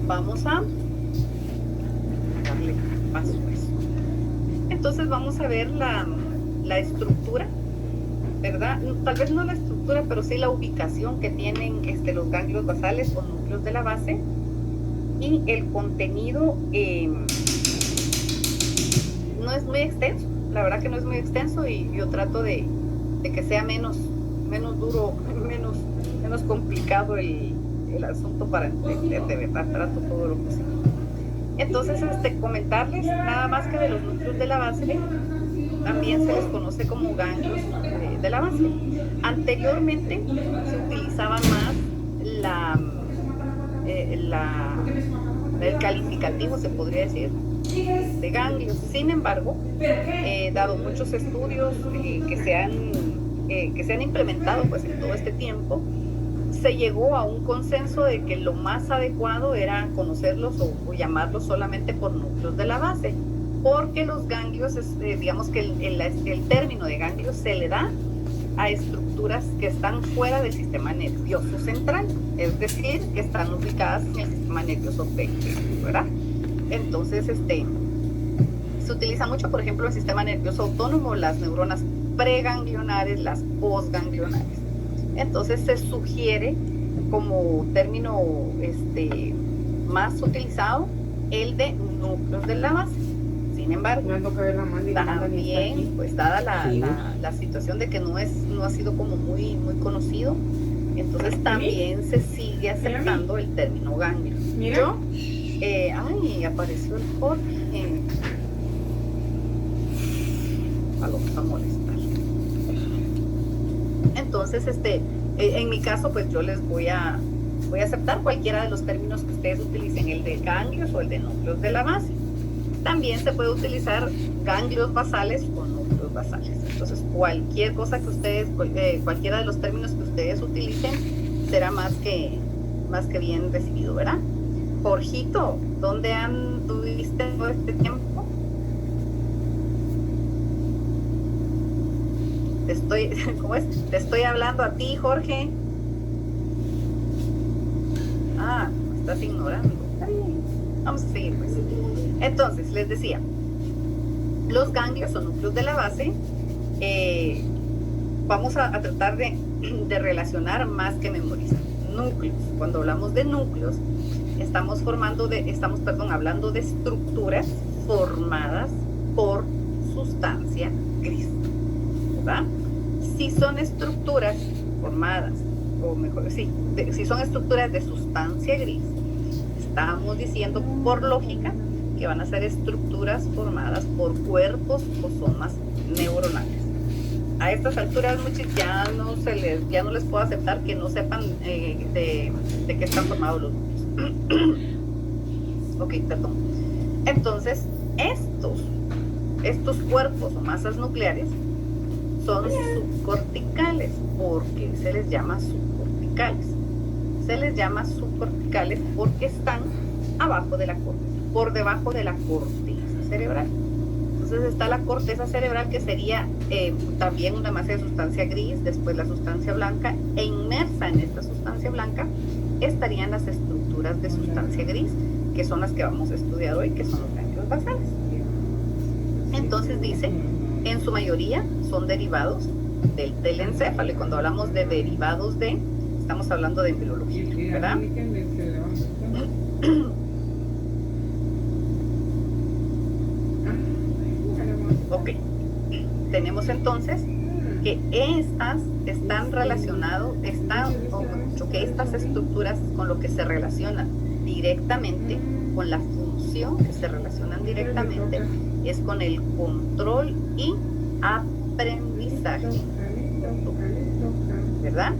vamos a darle paso a eso. Entonces vamos a ver la estructura, ¿verdad? Tal vez no la estructura, pero sí la ubicación que tienen los ganglios basales o núcleos de la base, y el contenido no es muy extenso, la verdad que no es muy extenso, y yo trato de que sea menos duro, menos complicado el asunto para entender, de verdad, trato todo lo posible. Entonces, comentarles nada más que de los núcleos de la base, también se les conoce como ganglios de la base. Anteriormente se utilizaba más el calificativo, se podría decir, de ganglios. Sin embargo, dado muchos estudios que se han implementado pues en todo este tiempo, se llegó a un consenso de que lo más adecuado era conocerlos o llamarlos solamente por núcleos de la base, porque los ganglios, digamos que el término de ganglios se le da a estructuras que están fuera del sistema nervioso central, es decir, que están ubicadas en el sistema nervioso periférico, ¿verdad? Entonces, se utiliza mucho, por ejemplo, el sistema nervioso autónomo, las neuronas preganglionares, las postganglionares. Entonces se sugiere como término más utilizado el de núcleos de la base. Sin embargo, también, pues dada la situación de que no ha sido como muy conocido, entonces también se sigue aceptando el término ganglio. Yo, ay, apareció el Jorge. Vamos a molestar. Entonces, en mi caso, pues yo les voy a aceptar cualquiera de los términos que ustedes utilicen, el de ganglios o el de núcleos de la base. También se puede utilizar ganglios basales o núcleos basales. Entonces, cualquier cosa que ustedes, cualquiera de los términos que ustedes utilicen, será más que bien recibido, ¿verdad? Jorgito, ¿dónde anduviste todo este tiempo? ¿Cómo es? Te estoy hablando a ti, Jorge. Ah, me estás ignorando. Está bien. Vamos a seguir, pues. Entonces, les decía, los ganglios o núcleos de la base, vamos a tratar de relacionar más que memorizar. Núcleos. Cuando hablamos de núcleos, estamos hablando de estructuras formadas por sustancia gris, ¿verdad? Si son estructuras formadas, o mejor, si son estructuras de sustancia gris, estamos diciendo por lógica que van a ser estructuras formadas por cuerpos o somas neuronales. A estas alturas, muchos ya no les puedo aceptar que no sepan de qué están formados los núcleos. Ok, perdón. Entonces, estos cuerpos o masas nucleares son subcorticales. ¿Por qué se les llama subcorticales? Se les llama subcorticales porque están abajo de la corteza, por debajo de la corteza cerebral. Entonces está la corteza cerebral, que sería también una masa de sustancia gris, después la sustancia blanca, e inmersa en esta sustancia blanca estarían las estructuras de sustancia gris, que son las que vamos a estudiar hoy, que son los ganglios basales. Entonces dice, en su mayoría son derivados del encéfalo, y cuando hablamos de derivados estamos hablando de embriología, ¿verdad? Ok, tenemos entonces que estas están relacionadas, que estas estructuras con lo que se relacionan directamente, con la función que se relacionan directamente, es con el control y aprendizaje, ¿verdad?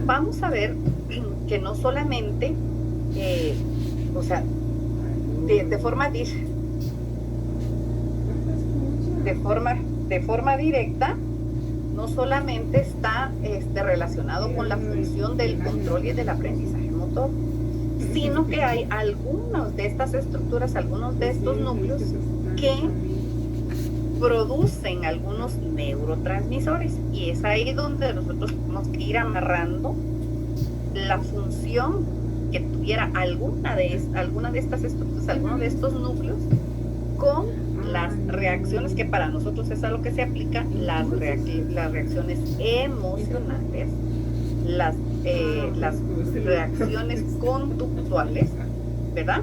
Vamos a ver que no solamente, de forma directa, no solamente está relacionado con la función del control y del aprendizaje motor, sino que hay algunas de estas estructuras, algunos de estos núcleos que producen algunos neurotransmisores, y es ahí donde nosotros tenemos que ir amarrando la función que tuviera alguna de estas estructuras, alguno de estos núcleos, con las reacciones que para nosotros es a lo que se aplica, las reacciones emocionales, las reacciones conductuales, ¿verdad?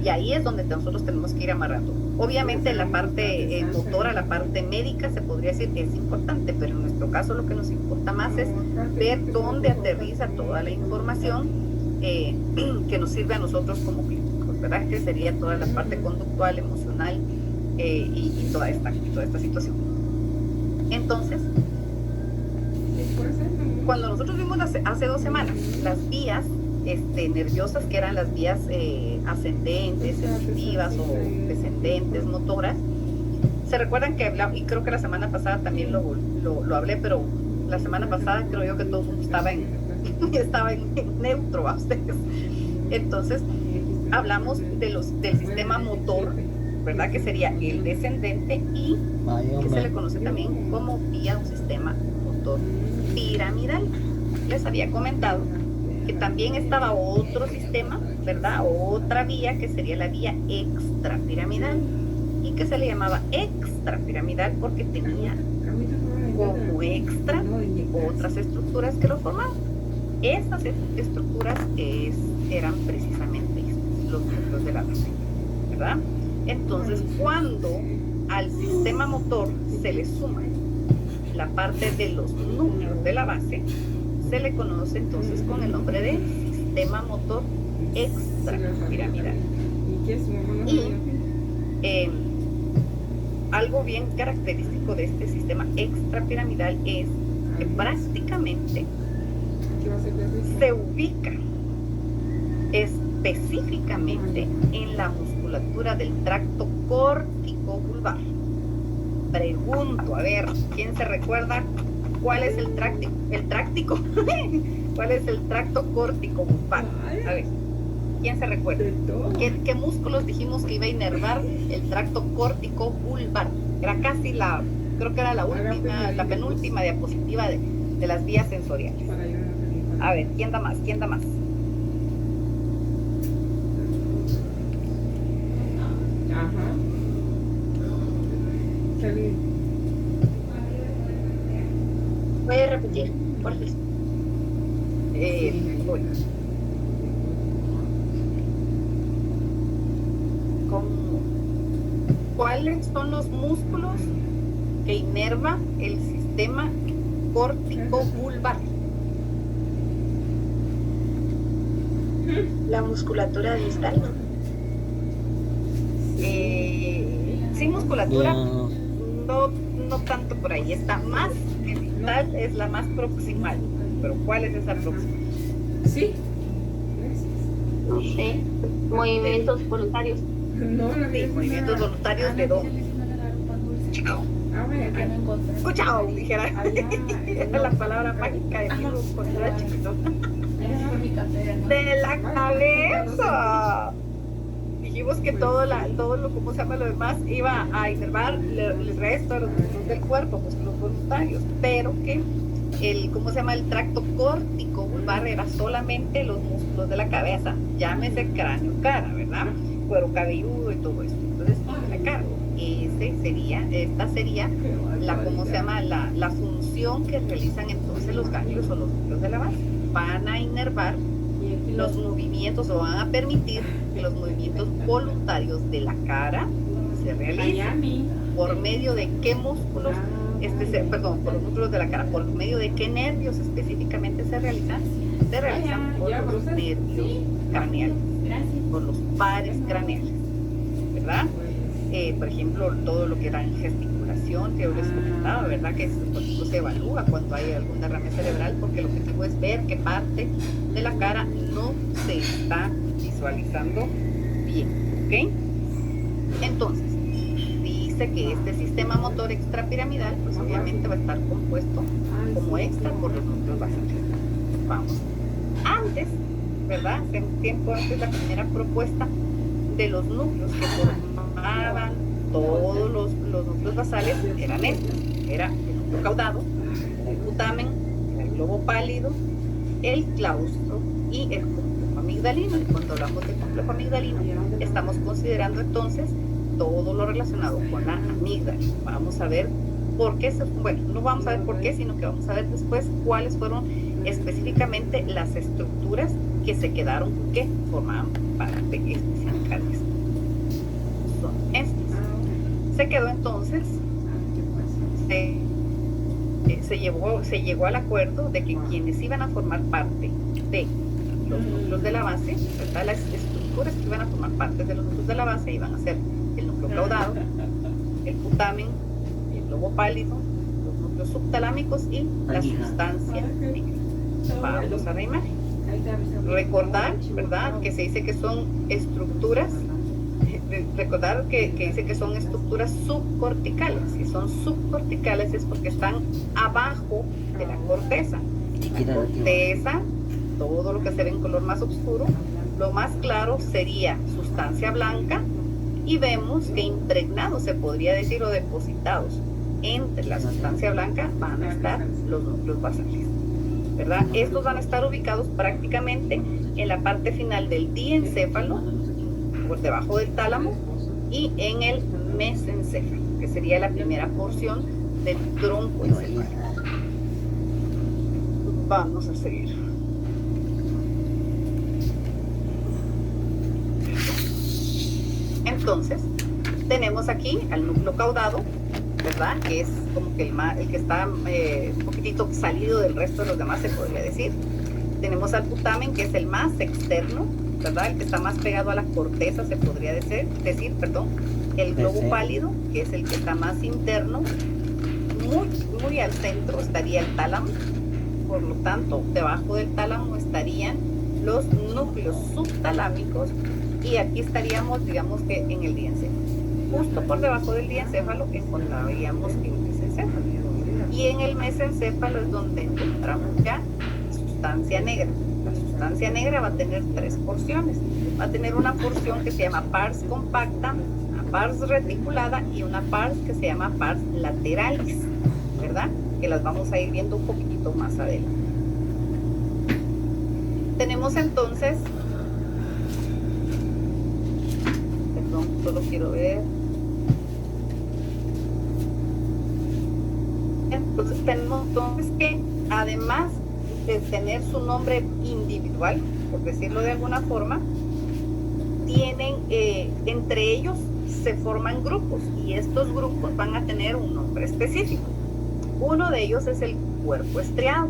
Y ahí es donde nosotros tenemos que ir amarrando. Obviamente la parte motora, la parte médica, se podría decir que es importante, pero en nuestro caso lo que nos importa más es ver dónde aterriza toda la información que nos sirve a nosotros como clínicos, ¿verdad? Que sería toda la parte conductual, emocional y toda esta situación. Entonces, cuando nosotros vimos hace 2 semanas las vías nerviosas, que eran las vías ascendentes, sensitivas o descendentes, motoras, se recuerdan que hablaba, y creo que la semana pasada también lo hablé, pero la semana pasada creo yo que todo el mundo estaba en neutro a ustedes. Entonces hablamos del sistema motor, ¿verdad? Que sería el descendente y que se le conoce también como vía un sistema motor piramidal. Les había comentado que también estaba otro sistema, ¿verdad? Otra vía que sería la vía extrapiramidal y que se le llamaba extrapiramidal porque tenía como extra otras estructuras que lo formaban. Esas estructuras eran precisamente los núcleos de la base, ¿verdad? Entonces, cuando al sistema motor se le suma la parte de los núcleos de la base, se le conoce entonces con el nombre de sistema motor extrapiramidal. Y algo bien característico de este sistema extrapiramidal es que prácticamente se ubica específicamente en la musculatura del tracto córtico vulvar. Pregunto, a ver, ¿quién se recuerda cuál es el tráctico? ¿Cuál es el tracto córtico vulvar? A ver, ¿quién se recuerda? ¿Qué músculos dijimos que iba a inervar el tracto córtico vulvar? Era casi creo que era la penúltima diapositiva de las vías sensoriales. A ver, ¿quién da más? Ajá. ¿Puede repetir, por favor? Voy. ¿Cuáles son los músculos que inerva el sistema córtico vulvar? La musculatura distal. Sin musculatura, no tanto por ahí. Está más distal, es la más proximal. Pero ¿cuál es esa próxima? Sí. No sé. Movimientos voluntarios. No, sí, movimientos voluntarios de dos. Chao. Chao, dijera. Era la palabra mágica de Dios cuando era chiquito. De la cabeza. Dijimos que todo lo, ¿cómo se llama? Lo demás iba a inervar el resto de los músculos del cuerpo, músculos voluntarios, pero que ¿cómo se llama? El tracto córtico vulvar era solamente los músculos de la cabeza, llámese cráneo, cara, ¿verdad? Cuero cabelludo y todo eso. Entonces, la cara. Esta sería ¿cómo se llama? La función que realizan entonces los ganglios o los núcleos de la base. Van a inervar los movimientos o van a permitir que los movimientos voluntarios de la cara se realicen. ¿Por medio de qué músculos? Por los músculos de la cara. ¿Por medio de qué nervios específicamente se realizan? Se realizan por los nervios craneales, por los pares craneales, ¿verdad? Por ejemplo, todo lo que era gesticulación, que yo les comentaba, ¿verdad? Que por ejemplo se evalúa cuando hay algún derrame cerebral, porque el objetivo es ver qué parte de la cara no se está visualizando bien, ¿ok? Entonces, dice que este sistema motor extrapiramidal, pues obviamente va a estar compuesto como extra por los núcleos basales. Vamos. Antes, ¿verdad? Hace un tiempo antes, la primera propuesta de los núcleos que formaban todos los núcleos basales eran estos. Era el núcleo caudado, el putamen, el globo pálido, el claustro y el cúmulo. amigdalino. Y cuando hablamos de complejo amigdalino, estamos considerando entonces todo lo relacionado con la amígdala. Vamos a ver por qué, bueno, no vamos a ver por qué, sino que vamos a ver después cuáles fueron específicamente las estructuras que se quedaron, que formaban parte específica de esto. Son estas. Se quedó entonces, se llegó al acuerdo de que quienes iban a formar parte de los núcleos de la base, ¿verdad? Las estructuras que iban a formar parte de los núcleos de la base iban a ser el núcleo caudado, el putamen, el globo pálido, los núcleos subtalámicos y la sustancia negra. Vamos a la imagen. Recordar, ¿verdad?, que se dice que son estructuras, recordar que dice que son estructuras subcorticales. Si son subcorticales es porque están abajo de la corteza. La corteza, todo lo que se ve en color más oscuro, lo más claro sería sustancia blanca, y vemos que impregnados, se podría decir, o depositados entre la sustancia blanca van a estar los núcleos basales, ¿verdad? Estos van a estar ubicados prácticamente en la parte final del diencéfalo, por debajo del tálamo, y en el mesencéfalo, que sería la primera porción del tronco encefálico. Vamos a seguir. Entonces, tenemos aquí al núcleo caudado, ¿verdad? Que es como que el que está un poquitito salido del resto de los demás, se podría decir. Tenemos al putamen, que es el más externo, ¿verdad? El que está más pegado a la corteza, se podría decir, el globo pálido, que es el que está más interno. Muy al centro estaría el tálamo. Por lo tanto, debajo del tálamo estarían los núcleos subtalámicos, y aquí estaríamos, digamos que en el diencéfalo. Justo por debajo del diencéfalo encontraríamos el mesencéfalo. Y en el mesencéfalo es donde encontramos ya sustancia negra. La sustancia negra va a tener tres porciones. Va a tener una porción que se llama pars compacta, una pars reticulada y una pars que se llama pars lateralis, ¿verdad? Que las vamos a ir viendo un poquitito más adelante. Tenemos entonces, perdón, solo quiero ver. Entonces tenemos entonces que, además de tener su nombre individual, por decirlo de alguna forma, tienen, entre ellos se forman grupos, y estos grupos van a tener un nombre específico. Uno de ellos es el cuerpo estriado.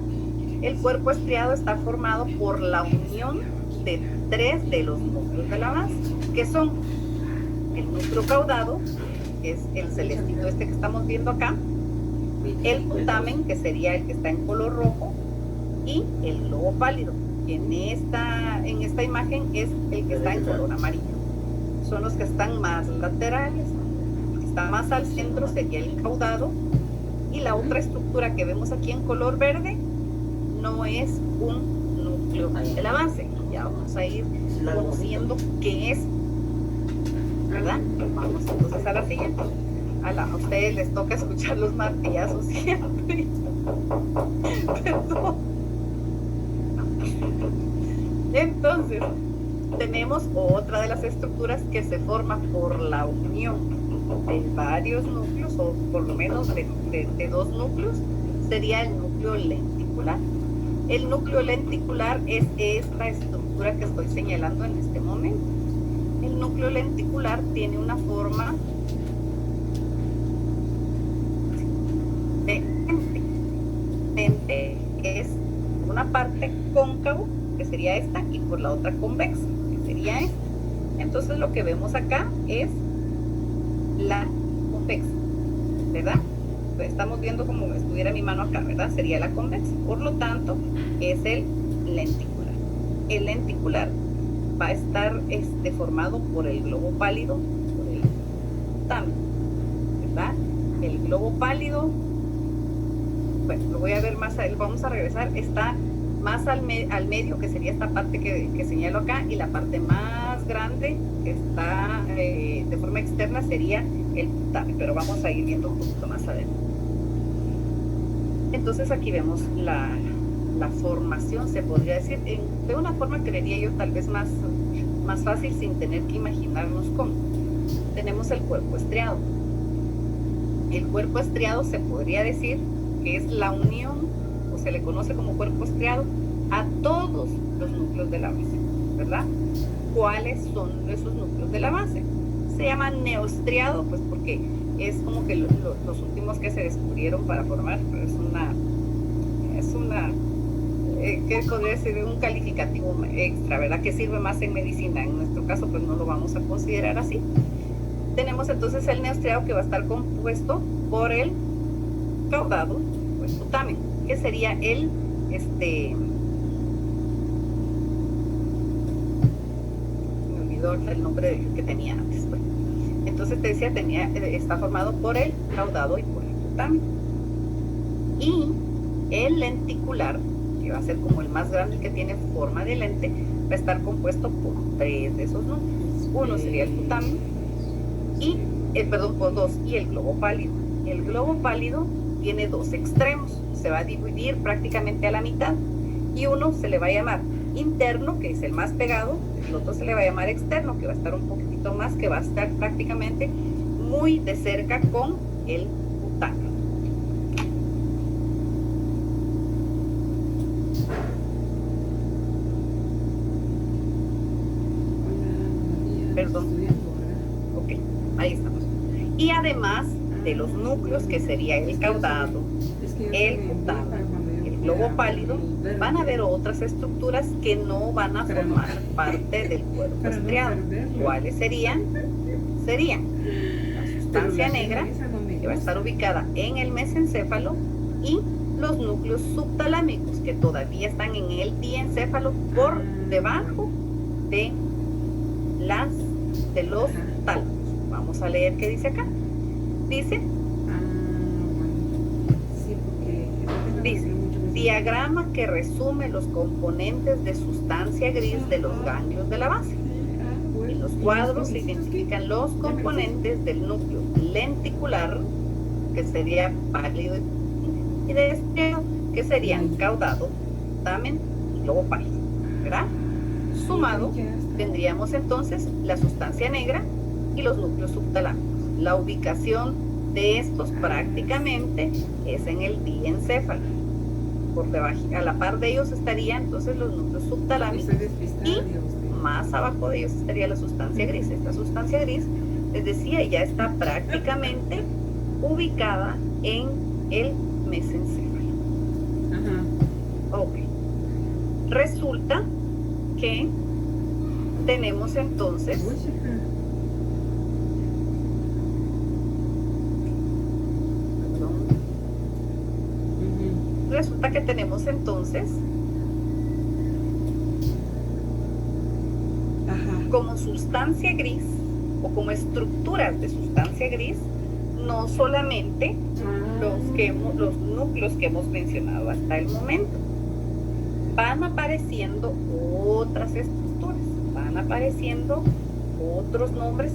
El cuerpo estriado está formado por la unión de tres de los núcleos de la base, que son el núcleo caudado, que es el celestito este que estamos viendo acá, el putamen, que sería el que está en color rojo, y el globo pálido, que en esta imagen es el que está en color amarillo. Son los que están más laterales. El que está más al centro sería el caudado, y la otra estructura que vemos aquí en color verde no es un núcleo de la base. Ya vamos a ir conociendo qué es, ¿verdad? Vamos entonces a la siguiente. A ustedes les toca escuchar los martillazos siempre. Perdón. Entonces, tenemos otra de las estructuras que se forma por la unión de varios núcleos, o por lo menos de dos núcleos, sería el núcleo lenticular. El núcleo lenticular es esta estructura que estoy señalando en este momento. El núcleo lenticular tiene una forma de lente, es una parte cóncavo, que sería esta, y por la otra convexa, que sería esta. Entonces lo que vemos acá es la convexa, ¿verdad? Pues estamos viendo como si estuviera mi mano acá, ¿verdad? Sería la convexa. Por lo tanto, es el lenticular. El lenticular va a estar formado por el globo pálido, por el putamen, ¿verdad? El globo pálido, bueno, lo voy a ver más adelante, vamos a regresar, está más al medio, que sería esta parte que señalo acá, y la parte más grande que está de forma externa sería el putamen, pero vamos a ir viendo un poquito más adelante. Entonces aquí vemos la formación, se podría decir, de una forma, creería yo, tal vez más fácil, sin tener que imaginarnos cómo. Tenemos el cuerpo estriado. El cuerpo estriado se podría decir que es la unión, o se le conoce como cuerpo estriado, a todos los núcleos de la base, ¿verdad? ¿Cuáles son esos núcleos de la base? Se llama neostriado, pues porque es como que los últimos que se descubrieron para formar, pero es una ¿qué podría decir? Un calificativo extra, ¿verdad? Que sirve más en medicina. En nuestro caso, pues no lo vamos a considerar así. Tenemos entonces el neostriado, que va a estar compuesto por el caudado o el putamen, que sería el me olvidó el nombre que tenía antes. Bueno, entonces te decía, está formado por el caudado y por el putamen. Y el lenticular, que va a ser como el más grande, que tiene forma de lente, va a estar compuesto por 3 de esos núcleos. Uno sería el putamen, por 2, y el globo pálido. El globo pálido tiene 2 extremos, se va a dividir prácticamente a la mitad, y uno se le va a llamar interno, que es el más pegado, el otro se le va a llamar externo, que va a estar un poquitito más, que va a estar prácticamente muy de cerca con el putamen. Perdón. Ok, ahí estamos. Y además de los núcleos, que sería el caudado, el putamen, el globo pálido, van a haber otras estructuras que no van a formar parte del cuerpo estriado. ¿Cuáles serían? Serían la sustancia negra, que va a estar ubicada en el mesencéfalo, y los núcleos subtalámicos, que todavía están en el diencéfalo, por debajo de los tálamos. Vamos a leer qué dice acá. Dice, diagrama que resume los componentes de sustancia gris de los ganglios de la base. En los cuadros se identifican los componentes del núcleo lenticular, que sería pálido, y de estriado, que serían caudado, putamen y globo pálido, ¿verdad? Sumado, tendríamos entonces la sustancia negra y los núcleos subtalámicos. La ubicación de estos prácticamente es en el diencéfalo. Por debajo, a la par de ellos estarían entonces los núcleos subtalámicos, y más abajo de ellos estaría la sustancia gris. Esta sustancia gris, les decía, ya está prácticamente ubicada en el mesencéfalo. Ok. Resulta que tenemos entonces como sustancia gris, o como estructuras de sustancia gris, no solamente los núcleos que hemos mencionado hasta el momento. Van apareciendo otras estructuras, van apareciendo otros nombres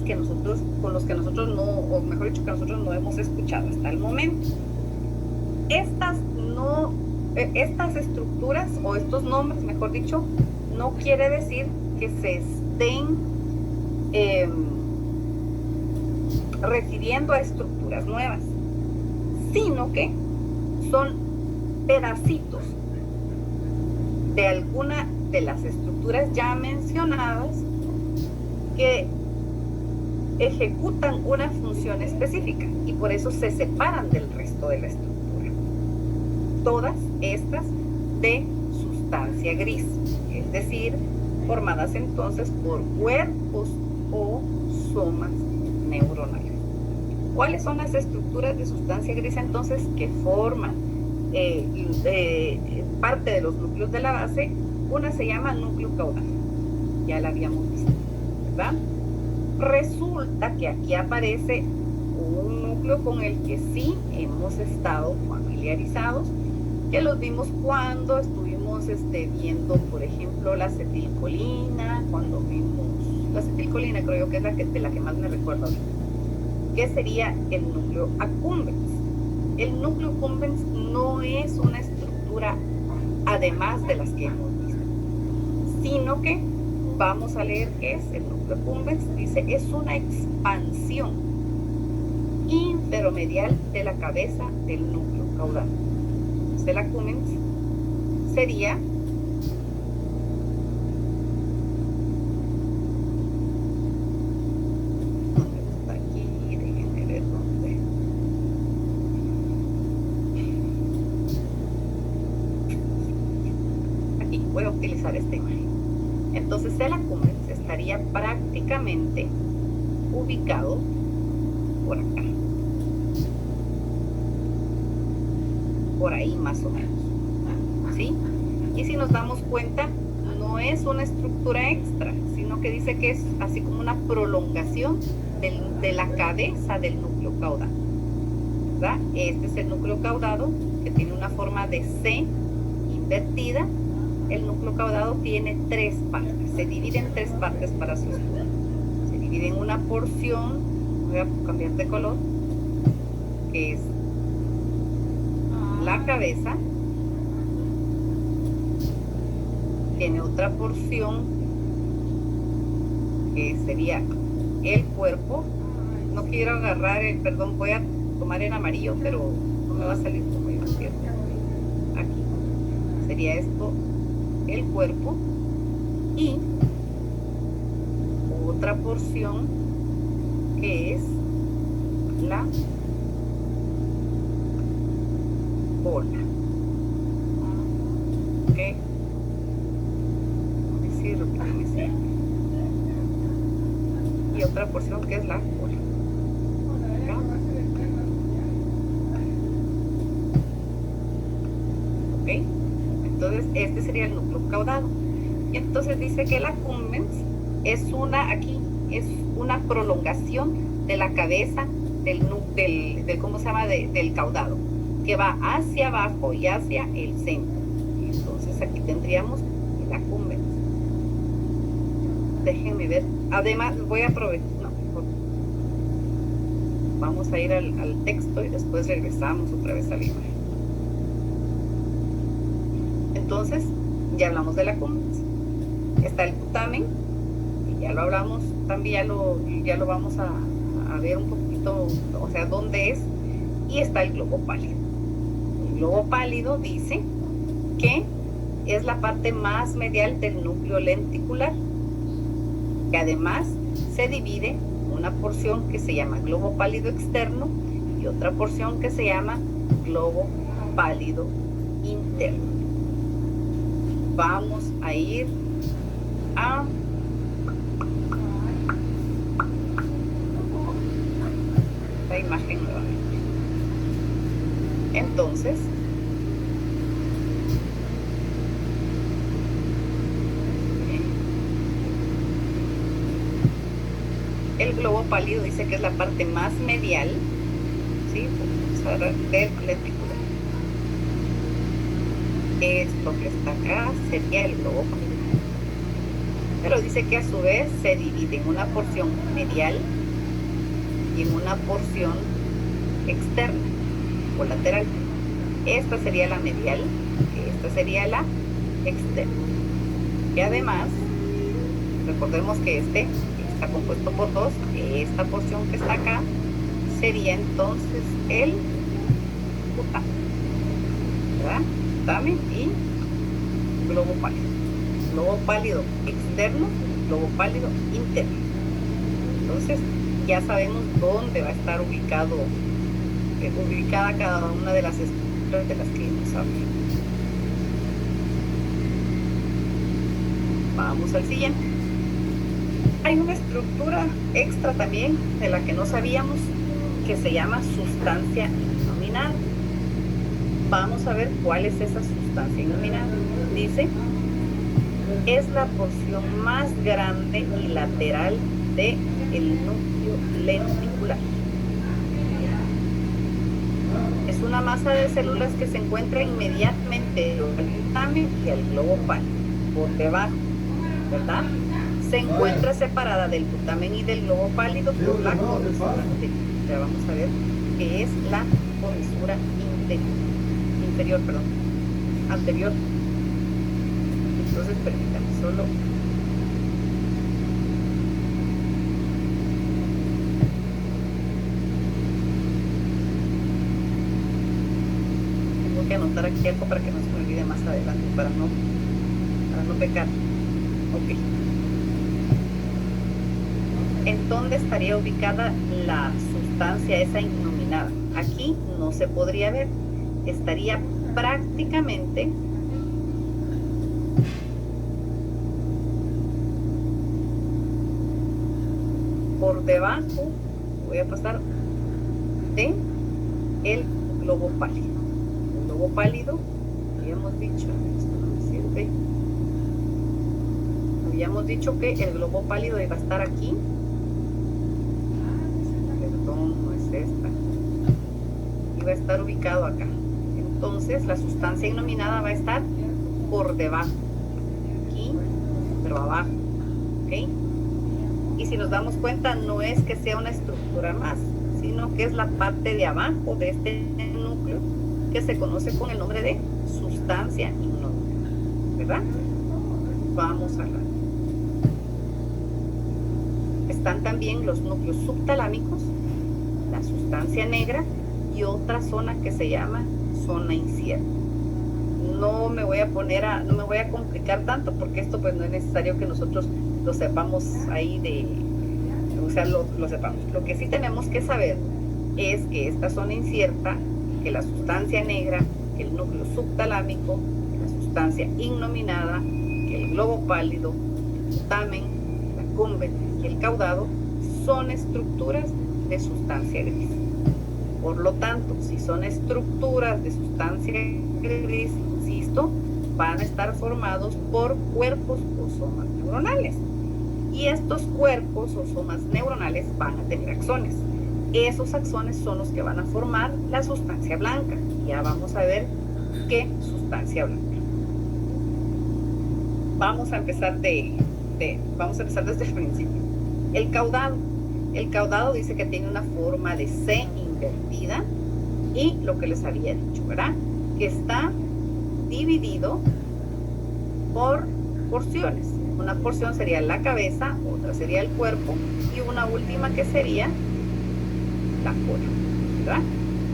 con los que nosotros no, o mejor dicho, que nosotros no hemos escuchado hasta el momento. Estas estructuras, o estos nombres, mejor dicho, no quiere decir que se estén refiriendo a estructuras nuevas, sino que son pedacitos de alguna de las estructuras ya mencionadas que ejecutan una función específica, y por eso se separan del resto de la estructura. Todas estas de sustancia gris, es decir, formadas entonces por cuerpos o somas neuronales. ¿Cuáles son las estructuras de sustancia gris entonces que forman parte de los núcleos de la base? Una se llama núcleo caudal, ya la habíamos visto, ¿verdad? Resulta que aquí aparece un núcleo con el que sí hemos estado familiarizados, que los vimos cuando estuvimos viendo, por ejemplo, la acetilcolina, cuando vimos la acetilcolina, creo yo que es de la que más me recuerdo ahorita, que sería el núcleo accumbens. El núcleo accumbens no es una estructura además de las que hemos visto, sino que vamos a leer qué es el núcleo accumbens. Dice, es una expansión intermedial de la cabeza del núcleo caudal. Entonces, el accumbens sería voy a utilizar esta imagen. Entonces el accumbens estaría prácticamente ubicado por acá, por ahí más o menos, ¿sí? Y si nos damos cuenta, no es una estructura extra, sino que dice que es así como una prolongación de la cabeza del núcleo caudado, ¿verdad? Este es el núcleo caudado, que tiene una forma de C invertida. El núcleo caudado tiene 3 partes, se divide en 3 partes para su estudio. Se divide en una porción, voy a cambiar de color, que es la cabeza. Tiene otra porción que sería el cuerpo. No quiero agarrar el, perdón, voy a tomar en amarillo, pero no me va a salir como yo quiero. Aquí sería esto, el cuerpo, y otra porción que es la cola. ¿Ok? Me sirve. Y otra porción que es la cola. ¿Ok? Entonces este sería el núcleo caudado. Y entonces dice que el accumbens es una prolongación de la cabeza del ¿cómo se llama? Del caudado, que va hacia abajo y hacia el centro. Entonces aquí tendríamos el accumbens. Déjenme ver. Además voy a aprovechar, vamos a ir al texto y después regresamos otra vez a la imagen. Entonces, ya hablamos del accumbens. Está el putamen, y ya lo hablamos, también ya lo vamos a ver un poquito, o sea, dónde es. Y está el globo pálido. El globo pálido dice que es la parte más medial del núcleo lenticular, que además se divide en una porción que se llama globo pálido externo y otra porción que se llama globo pálido interno. Vamos a ir a la imagen nuevamente. Entonces, el globo pálido dice que es la parte más medial, ¿sí? Vamos a ver del lenticular. Esto que está acá sería el globo pálido. Pero dice que a su vez se divide en una porción medial y en una porción externa o lateral. Esta sería la medial, esta sería la externa. Y además, recordemos que este está compuesto por 2, esta porción que está acá sería entonces el putamen, ¿verdad? Putamen y globo pálido. Globo pálido externo, globo pálido interno. Entonces ya sabemos dónde va a estar ubicada cada una de las estructuras de las que hemos hablado. Vamos al siguiente. Hay una estructura extra también de la que no sabíamos, que se llama sustancia innominada. Vamos a ver cuál es esa sustancia innominada. Dice, es la porción más grande y lateral del núcleo lenticular. Es una masa de células que se encuentra inmediatamente al putamen y al globo pálido, por debajo, ¿verdad? Se encuentra separada del putamen y del globo pálido por la comisura anterior. Ya vamos a ver qué es la comisura anterior. Entonces, permítame solo. Tengo que anotar aquí algo para que no se me olvide más adelante, para no pecar. Ok. ¿En dónde estaría ubicada la sustancia esa innominada? Aquí no se podría ver. Estaría prácticamente por debajo, voy a pasar de el globo pálido. El globo pálido, habíamos dicho, esto no me sirve. Habíamos dicho que el globo pálido iba a estar aquí. Perdón, no es esta. Iba a estar ubicado acá. Entonces la sustancia innominada va a estar por debajo, aquí, pero abajo, ¿ok? Y si nos damos cuenta, no es que sea una estructura más, sino que es la parte de abajo de este núcleo que se conoce con el nombre de sustancia innominada, ¿verdad? Vamos a hablar. Están también los núcleos subtalámicos, la sustancia negra y otra zona que se llama zona incierta. No me voy a complicar tanto porque esto pues no es necesario que nosotros lo sepamos ahí lo sepamos. Lo que sí tenemos que saber es que esta zona incierta, que la sustancia negra, que el núcleo subtalámico, que la sustancia innominada, que el globo pálido, el putamen, la cumbens y el caudado son estructuras de sustancia gris. Por lo tanto, si son estructuras de sustancia gris, insisto, van a estar formados por cuerpos o somas neuronales. Y estos cuerpos o somas neuronales van a tener axones. Esos axones son los que van a formar la sustancia blanca. Ya vamos a ver qué sustancia blanca. Vamos a empezar desde el principio. El caudado dice que tiene una forma de C invertida y lo que les había dicho, ¿verdad? Que está dividido por porciones. Una porción sería la cabeza, otra sería el cuerpo y una última que sería la cola, ¿verdad?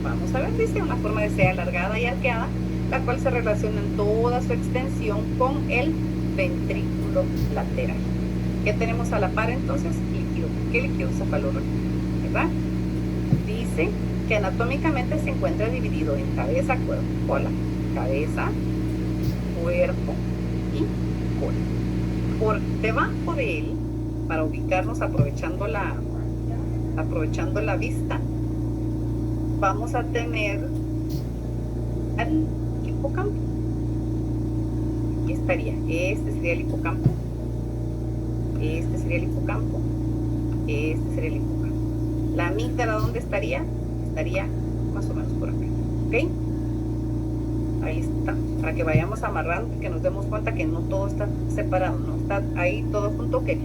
Vamos a ver, dice una forma de C alargada y arqueada, la cual se relaciona en toda su extensión con el ventrículo lateral. ¿Qué tenemos a la par entonces? Líquido. ¿Qué líquido? Cefalorraquídeo, ¿verdad? Dice que anatómicamente se encuentra dividido en cabeza, cuerpo, cola. Cabeza, cuerpo y cola. Por debajo de él, para ubicarnos aprovechando la vista, vamos a tener al hipocampo. Aquí estaría, este sería el hipocampo, este sería el hipocampo, este sería el hipocampo. La amígdala, ¿dónde estaría? Estaría más o menos por acá, ¿ok? Ahí está, para que vayamos amarrando y que nos demos cuenta que no todo está separado, no está ahí todo junto, que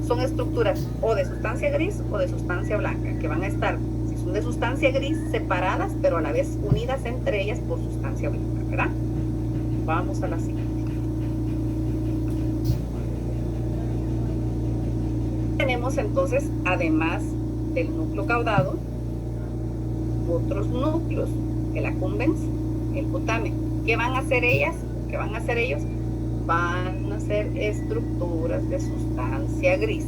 son estructuras o de sustancia gris o de sustancia blanca, que van a estar, si son de sustancia gris, separadas, pero a la vez unidas entre ellas por sustancia blanca, ¿verdad? Vamos a la siguiente. Tenemos entonces, además del núcleo caudado, otros núcleos, el accumbens, el putamen. ¿Qué van a hacer ellas? ¿Qué van a hacer ellos? Van a ser estructuras de sustancia gris,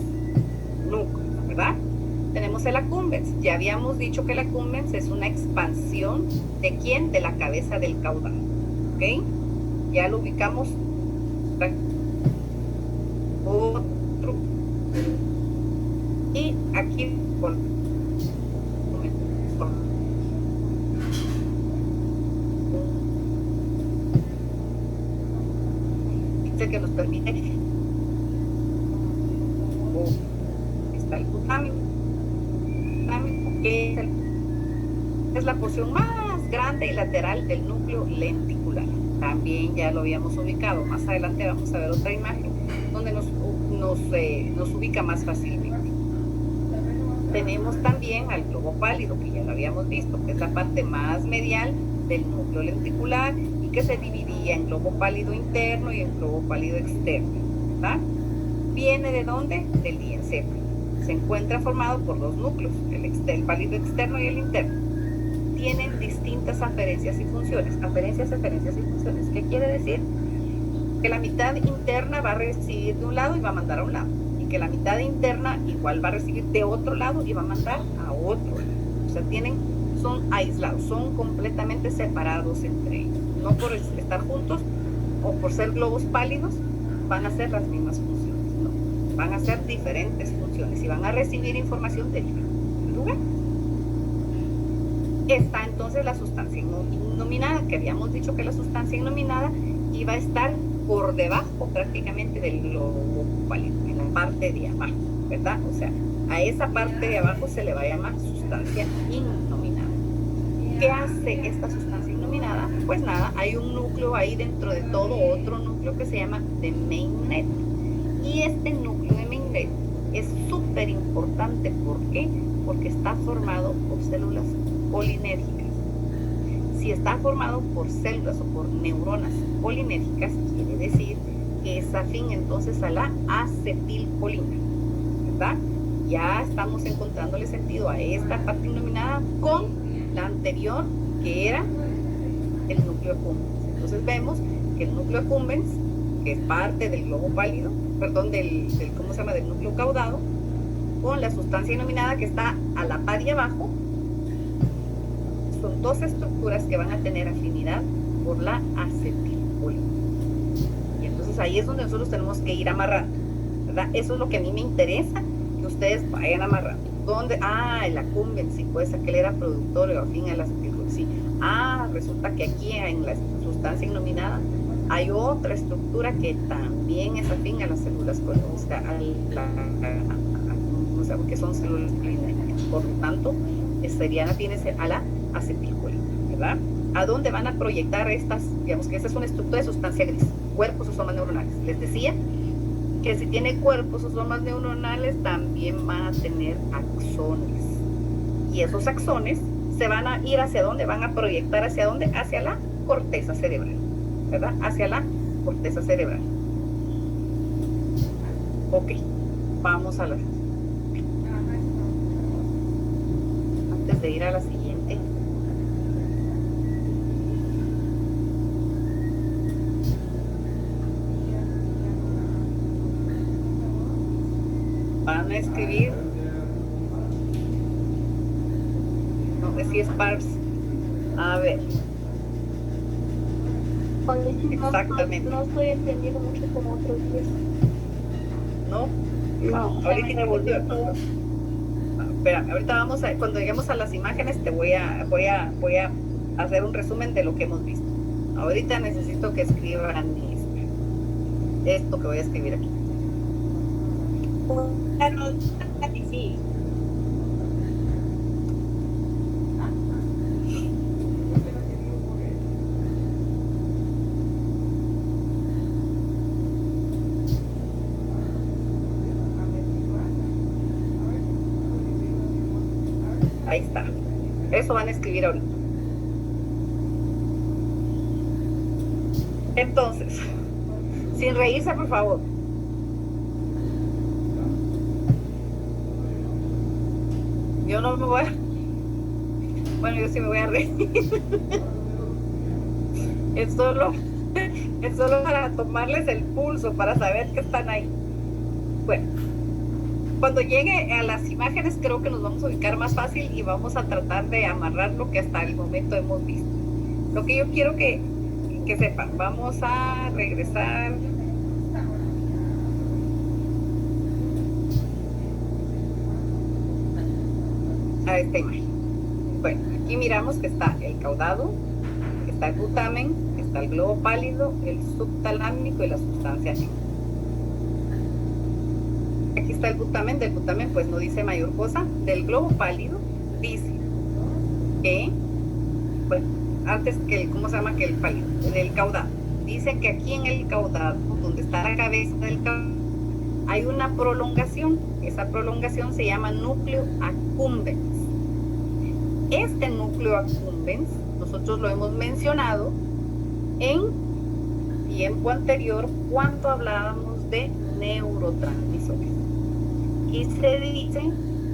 núcleo, ¿verdad? Tenemos el accumbens. Ya habíamos dicho que el accumbens es una expansión ¿de quién? De la cabeza del caudal, ¿ok? Ya lo ubicamos. Otro. Y aquí que nos permite está el putamen, que es la porción más grande y lateral del núcleo lenticular. También ya lo habíamos ubicado. Más adelante vamos a ver otra imagen donde nos ubica más fácilmente. Tenemos también al globo pálido, que ya lo habíamos visto, que es la parte más medial del núcleo lenticular y que se dividía en globo pálido interno y en globo pálido externo, ¿verdad? ¿Viene de dónde? Del diencéfalo. Se encuentra formado por dos núcleos, el pálido externo y el interno. Tienen distintas aferencias y funciones. Aferencias y funciones. ¿Qué quiere decir? Que la mitad interna va a recibir de un lado y va a mandar a un lado. Y que la mitad interna igual va a recibir de otro lado y va a mandar a otro lado. O sea, son aislados, son completamente separados entre ellos. No por estar juntos o por ser globos pálidos van a hacer las mismas funciones. Van a hacer diferentes funciones y van a recibir información de diferentes lugares. Está entonces la sustancia innominada, que habíamos dicho que la sustancia innominada iba a estar por debajo prácticamente del globo pálido, en la parte de abajo, ¿verdad? O sea, a esa parte de abajo se le va a llamar sustancia innominada. ¿Qué hace esta sustancia innominada? Pues nada, hay un núcleo ahí dentro de todo, otro núcleo que se llama de mainnet. Y este núcleo de mainnet es súper importante. ¿Por qué? Porque está formado por células colinérgicas. Si está formado por células o por neuronas colinérgicas, quiere decir que es afín entonces a la acetilcolina, ¿verdad? Ya estamos encontrándole sentido a esta parte innominada con la anterior, que era el núcleo accumbens. Entonces vemos que el núcleo accumbens, que es parte del globo pálido, perdón, del núcleo caudado, con la sustancia innominada que está a la par y abajo, son dos estructuras que van a tener afinidad por la acetilcolina. Y entonces ahí es donde nosotros tenemos que ir amarrando, ¿verdad? Eso es lo que a mí me interesa, que ustedes vayan amarrando. ¿Dónde? El accumbens, sí, pues aquel era productor o afín a la acetilcolina, sí. Resulta que aquí en la sustancia innominada hay otra estructura que también es afín a las células colinérgicas, que son células colinérgicas. Por lo tanto, serían afines a la acetilcolina, ¿verdad? ¿A dónde van a proyectar estas? Digamos que esta es una estructura de sustancia gris, cuerpos o somas neuronales. Les decía que si tiene cuerpos o somas neuronales, también van a tener axones. Y esos axones se van a ir hacia dónde, van a proyectar hacia dónde, hacia la corteza cerebral, ¿verdad? Hacia la corteza cerebral. Ok, vamos a la... Antes de ir a la siguiente. Van a escribir, no sé si es PARS. A ver. Exactamente. No estoy entendiendo mucho como otros días. ¿No? No, ahorita me volvió todo. Espérame, ahorita vamos a, cuando lleguemos a las imágenes te voy a hacer un resumen de lo que hemos visto. Ahorita necesito que escriban esto que voy a escribir aquí. Sí. Ahí está. Eso van a escribir ahorita. Entonces, sin reírse, por favor. Yo no me voy a... Bueno, yo sí me voy a reír. Es solo para tomarles el pulso, para saber que están ahí. Bueno, cuando llegue a las imágenes creo que nos vamos a ubicar más fácil y vamos a tratar de amarrar lo que hasta el momento hemos visto. Lo que yo quiero que sepan, vamos a regresar a esta imagen. Bueno, aquí miramos que está el caudado, está el glutamen, está el globo pálido, el subtalámico y la sustancia negra. Aquí está el glutamen. Del glutamen pues no dice mayor cosa. Del globo pálido dice que, bueno, antes que ¿cómo se llama? Que el pálido, del caudado. Dice que aquí en el caudado, donde está la cabeza del caudado, hay una prolongación. Esa prolongación se llama núcleo accumbens. Este núcleo accumbens, nosotros lo hemos mencionado en tiempo anterior cuando hablábamos de neurotransmisores. Y se dice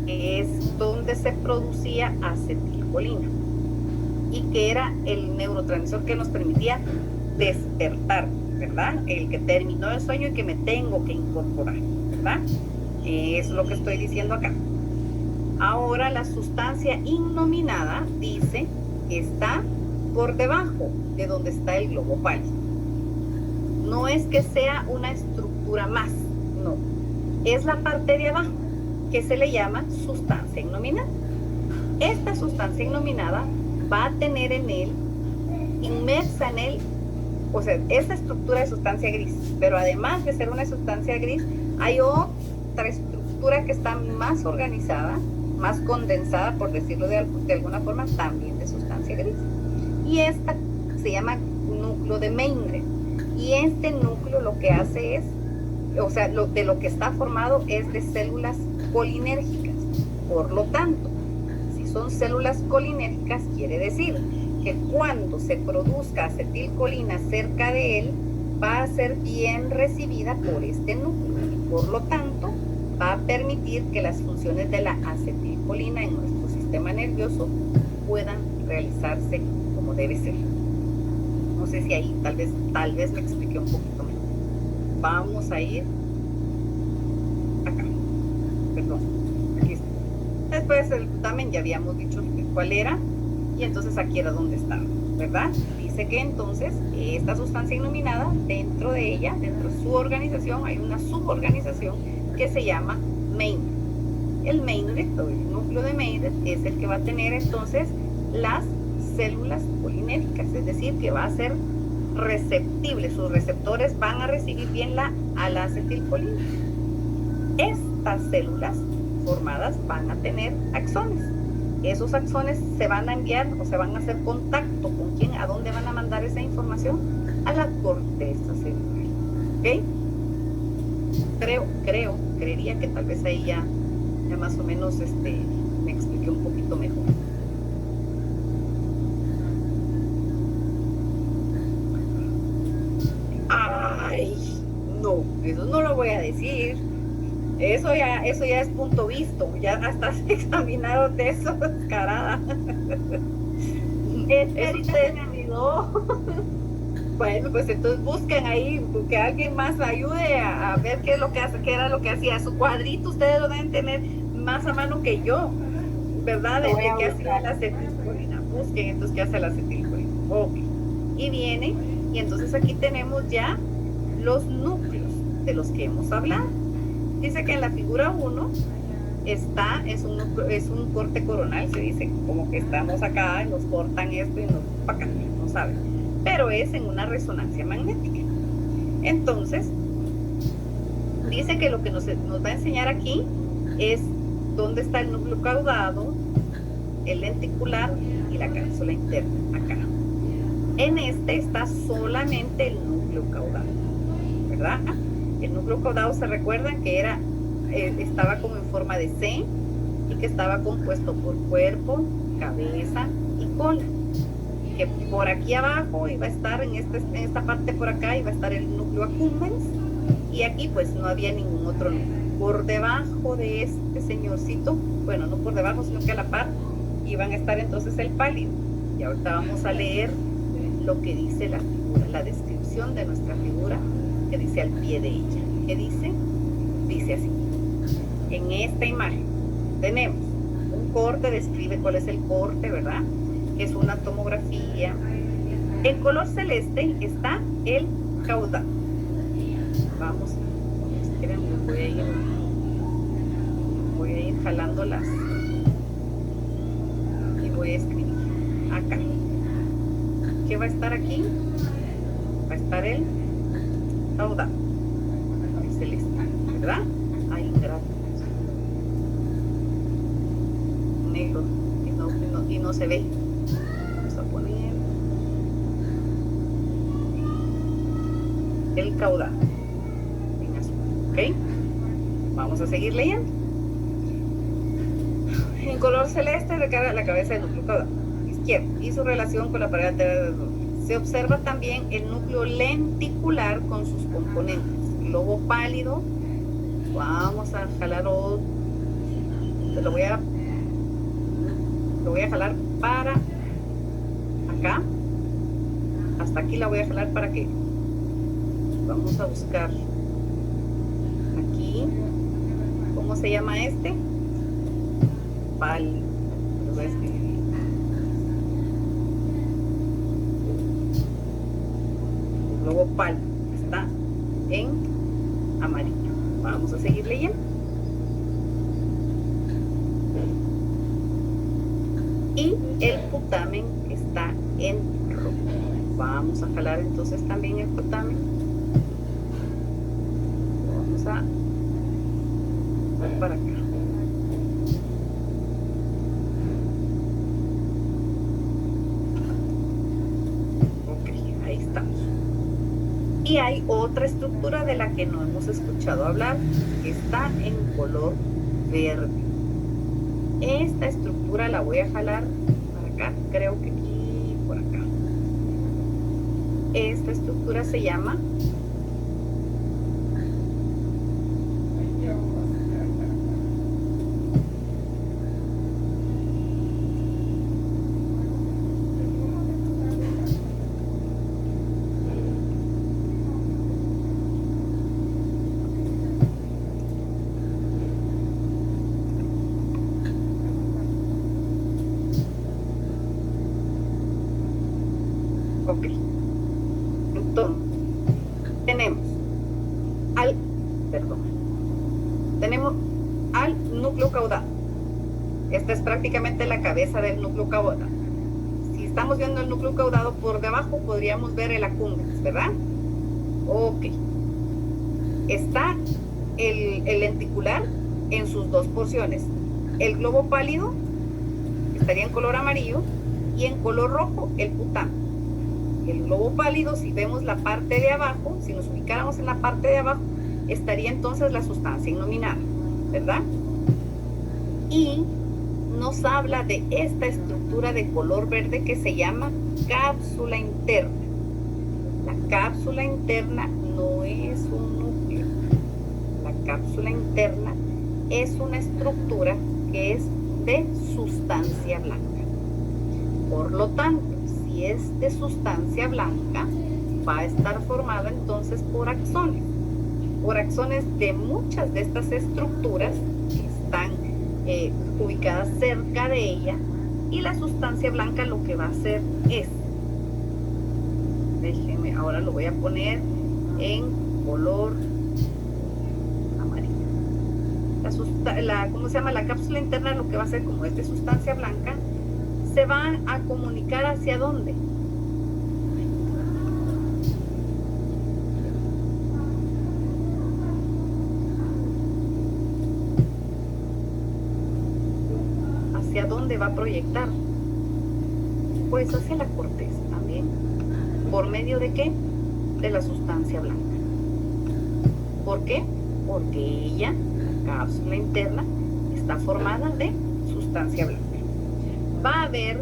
que es donde se producía acetilcolina y que era el neurotransmisor que nos permitía despertar, ¿verdad? El que terminó el sueño y que me tengo que incorporar, ¿verdad? Es lo que estoy diciendo acá. Ahora la sustancia innominada dice que está por debajo de donde está el globo pálido. No es que sea una estructura más, no. Es la parte de abajo que se le llama sustancia innominada. Esta sustancia innominada va a tener en él, inmersa en él, o sea, esa estructura de sustancia gris, pero además de ser una sustancia gris, hay otra estructura que está más organizada, más condensada, por decirlo de alguna forma, también de sustancia gris. Y esta se llama núcleo de Meinrad. Y este núcleo lo que hace es, o sea, de lo que está formado es de células colinérgicas. Por lo tanto, si son células colinérgicas, quiere decir que cuando se produzca acetilcolina cerca de él, va a ser bien recibida por este núcleo. Y por lo tanto, va a permitir que las funciones de la acetilcolina en nuestro sistema nervioso puedan realizarse como debe ser. No sé si ahí tal vez me expliqué un poquito mejor. Vamos a ir acá. Perdón. Aquí está. Después el glutamen ya habíamos dicho cuál era. Y entonces aquí era donde estaba, ¿verdad? Dice que entonces esta sustancia innominada, dentro de ella, dentro de su organización, hay una suborganización que se llama Meinrad. El Meinrad, o el núcleo de Meinrad, es el que va a tener entonces las células colinérgicas, es decir, que va a ser receptible, sus receptores van a recibir bien la acetilcolina. Estas células formadas van a tener axones. Esos axones se van a enviar o se van a hacer contacto con quién, a dónde van a mandar esa información, a la corteza cerebral. ¿Ok? Creería que tal vez ahí ya más o menos me expliqué un poquito mejor. Ay, no, eso no lo voy a decir. Eso ya es punto visto. Ya hasta se examinaron de eso, descarada. Ahorita se me olvidó. Bueno, pues entonces busquen ahí, que alguien más ayude a ver qué es lo que hace, qué era lo que hacía. Su cuadrito ustedes lo deben tener más a mano que yo, ¿verdad? De qué hacía la acetilcolina. Busquen entonces qué hace la acetilcolina. Ok. Y viene, y entonces aquí tenemos ya los núcleos de los que hemos hablado. Dice que en la figura 1 es un corte coronal, se dice, como que estamos acá y nos cortan esto y nos para acá, no saben, pero es en una resonancia magnética. Entonces, dice que lo que nos va a enseñar aquí es dónde está el núcleo caudado, el lenticular y la cápsula interna, acá. En este está solamente el núcleo caudado, ¿verdad? El núcleo caudado, se recuerdan que estaba como en forma de C y que estaba compuesto por cuerpo, cabeza y cola. Que por aquí abajo iba a estar, en esta parte por acá, iba a estar el núcleo accumbens, y aquí pues no había ningún otro núcleo. Por debajo de este señorcito, bueno, no por debajo, sino que a la par, iban a estar entonces el pálido. Y ahorita vamos a leer lo que dice la figura, la descripción de nuestra figura, que dice al pie de ella. ¿Qué dice? Dice así. En esta imagen tenemos un corte, describe cuál es el corte, ¿verdad? Es una tomografía. En color celeste está el caudal. Vamos, si quieren, voy a ir jalando y voy a escribir acá. ¿Qué va a estar aquí? Va a estar el caudal, el celeste, ¿verdad? Ahí, gracias. Negro, y no se ve. Vamos a poner el caudal en azul, ¿ok? Vamos a seguir leyendo. En color celeste recarga la cabeza del núcleo caudal izquierdo y su relación con la pared lateral Se observa también el núcleo lenticular con sus componentes. Globo pálido. Vamos a jalar otro. Lo voy a jalar para acá. Hasta aquí la voy a jalar para que vamos a buscar aquí. ¿Cómo se llama este? Pálido. Lo voy a escribir. El globo pálido está en amarillo. Vamos a seguir leyendo. Y el putamen está en rojo. Vamos a jalar entonces también el putamen. Vamos a ver para acá. Ok, ahí estamos. Y hay otra estructura de la que no hemos escuchado hablar, que está en color verde. Esta estructura la voy a jalar para acá, creo que aquí, por acá. Esta estructura se llama ok. Entonces, tenemos al núcleo caudal. Esta es prácticamente la cabeza del núcleo caudal. Si estamos viendo el núcleo caudado por debajo, podríamos ver el acúmulo, ¿verdad? Ok. Está el lenticular en sus dos porciones. El globo pálido estaría en color amarillo y en color rojo el putamen. El globo pálido, si vemos la parte de abajo, si nos ubicáramos en la parte de abajo, estaría entonces la sustancia innominada, ¿verdad? Y nos habla de esta estructura de color verde que se llama cápsula interna. La cápsula interna no es un núcleo. La cápsula interna es una estructura que es de sustancia blanca. Por lo tanto, si es de sustancia blanca, va a estar formada entonces por axones de muchas de estas estructuras que están ubicadas cerca de ella, y la sustancia blanca lo que va a hacer es, déjenme, ahora lo voy a poner en color amarillo. ¿Cómo se llama? La cápsula interna lo que va a hacer, como es de sustancia blanca, se va a comunicar hacia dónde. ¿Hacia dónde va a proyectar? Pues hacia la corteza también. ¿Por medio de qué? De la sustancia blanca. ¿Por qué? Porque ella, la cápsula interna, está formada de sustancia blanca. Va a haber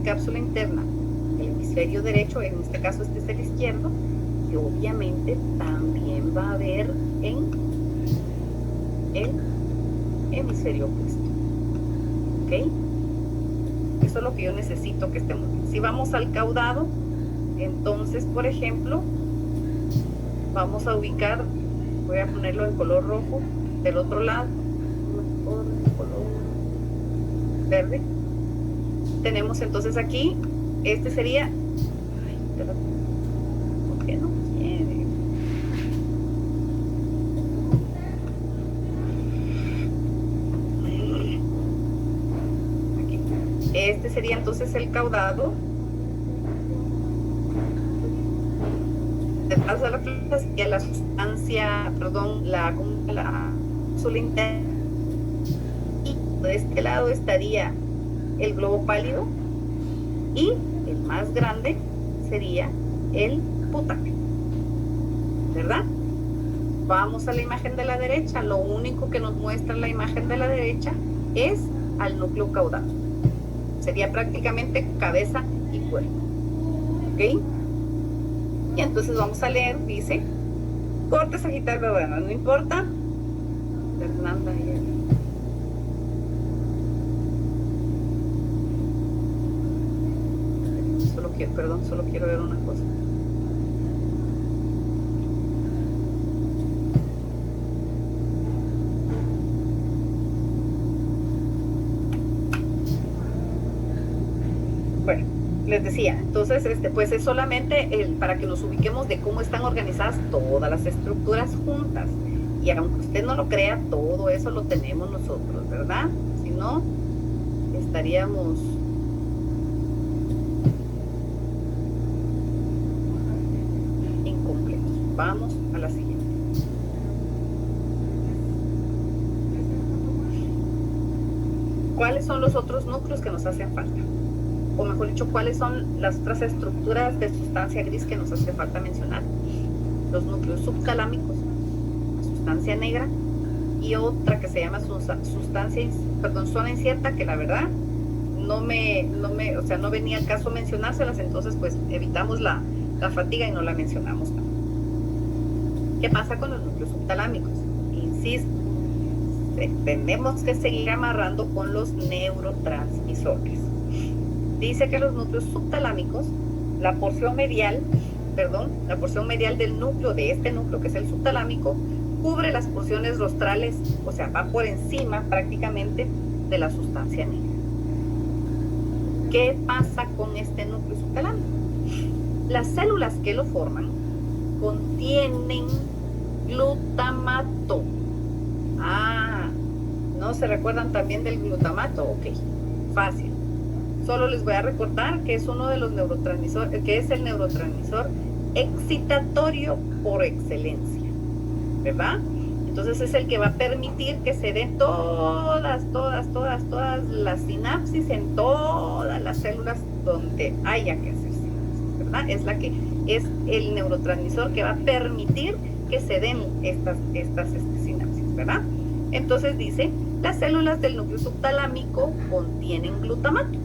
cápsula interna en el hemisferio derecho, en este caso este es el izquierdo, y obviamente también va a haber en el hemisferio opuesto. ¿Ok? Eso es lo que yo necesito que estemos bien. Si vamos al caudado, entonces, por ejemplo, vamos a ubicar, voy a ponerlo en color rojo, del otro lado, color verde. Tenemos entonces aquí, este sería, ¿por qué no quiere? Aquí. Este sería entonces el caudado. Detrás de la planta sería la sustancia, la cápsula interna. Y de este lado estaría el globo pálido, y el más grande sería el putamen, ¿verdad? Vamos a la imagen de la derecha. Lo único que nos muestra la imagen de la derecha es al núcleo caudal. Sería prácticamente cabeza y cuerpo. ¿Ok? Y entonces vamos a leer, dice, corte sagital, bueno, no importa. Fernanda, solo quiero ver una cosa. Bueno, les decía, entonces, pues es solamente para que nos ubiquemos de cómo están organizadas todas las estructuras juntas. Y aunque usted no lo crea, todo eso lo tenemos nosotros, ¿verdad? Si no, estaríamos incompletos. Vamos a la siguiente. ¿Cuáles son los otros núcleos que nos hacen falta? O mejor dicho, ¿cuáles son las otras estructuras de sustancia gris que nos hace falta mencionar? Los núcleos subtalámicos, la sustancia negra y otra que se llama zona incierta, que la verdad no venía al caso mencionárselas, entonces pues evitamos la fatiga y no la mencionamos. ¿Qué pasa con los núcleos subtalámicos? Insisto, tenemos que seguir amarrando con los neurotransmisores. Dice que los núcleos subtalámicos, la porción medial del núcleo, de este núcleo que es el subtalámico, cubre las porciones rostrales, o sea, va por encima prácticamente de la sustancia negra. ¿Qué pasa con este núcleo subtalámico? Las células que lo forman contienen glutamato. ¿No se recuerdan también del glutamato? Ok, fácil. Solo les voy a recordar que es uno de los neurotransmisores, que es el neurotransmisor excitatorio por excelencia, ¿verdad? Entonces es el que va a permitir que se den todas las sinapsis en todas las células donde haya que hacer sinapsis, ¿verdad? Es el neurotransmisor que va a permitir que se den estas sinapsis, ¿verdad? Entonces dice, las células del núcleo subtalámico contienen glutamato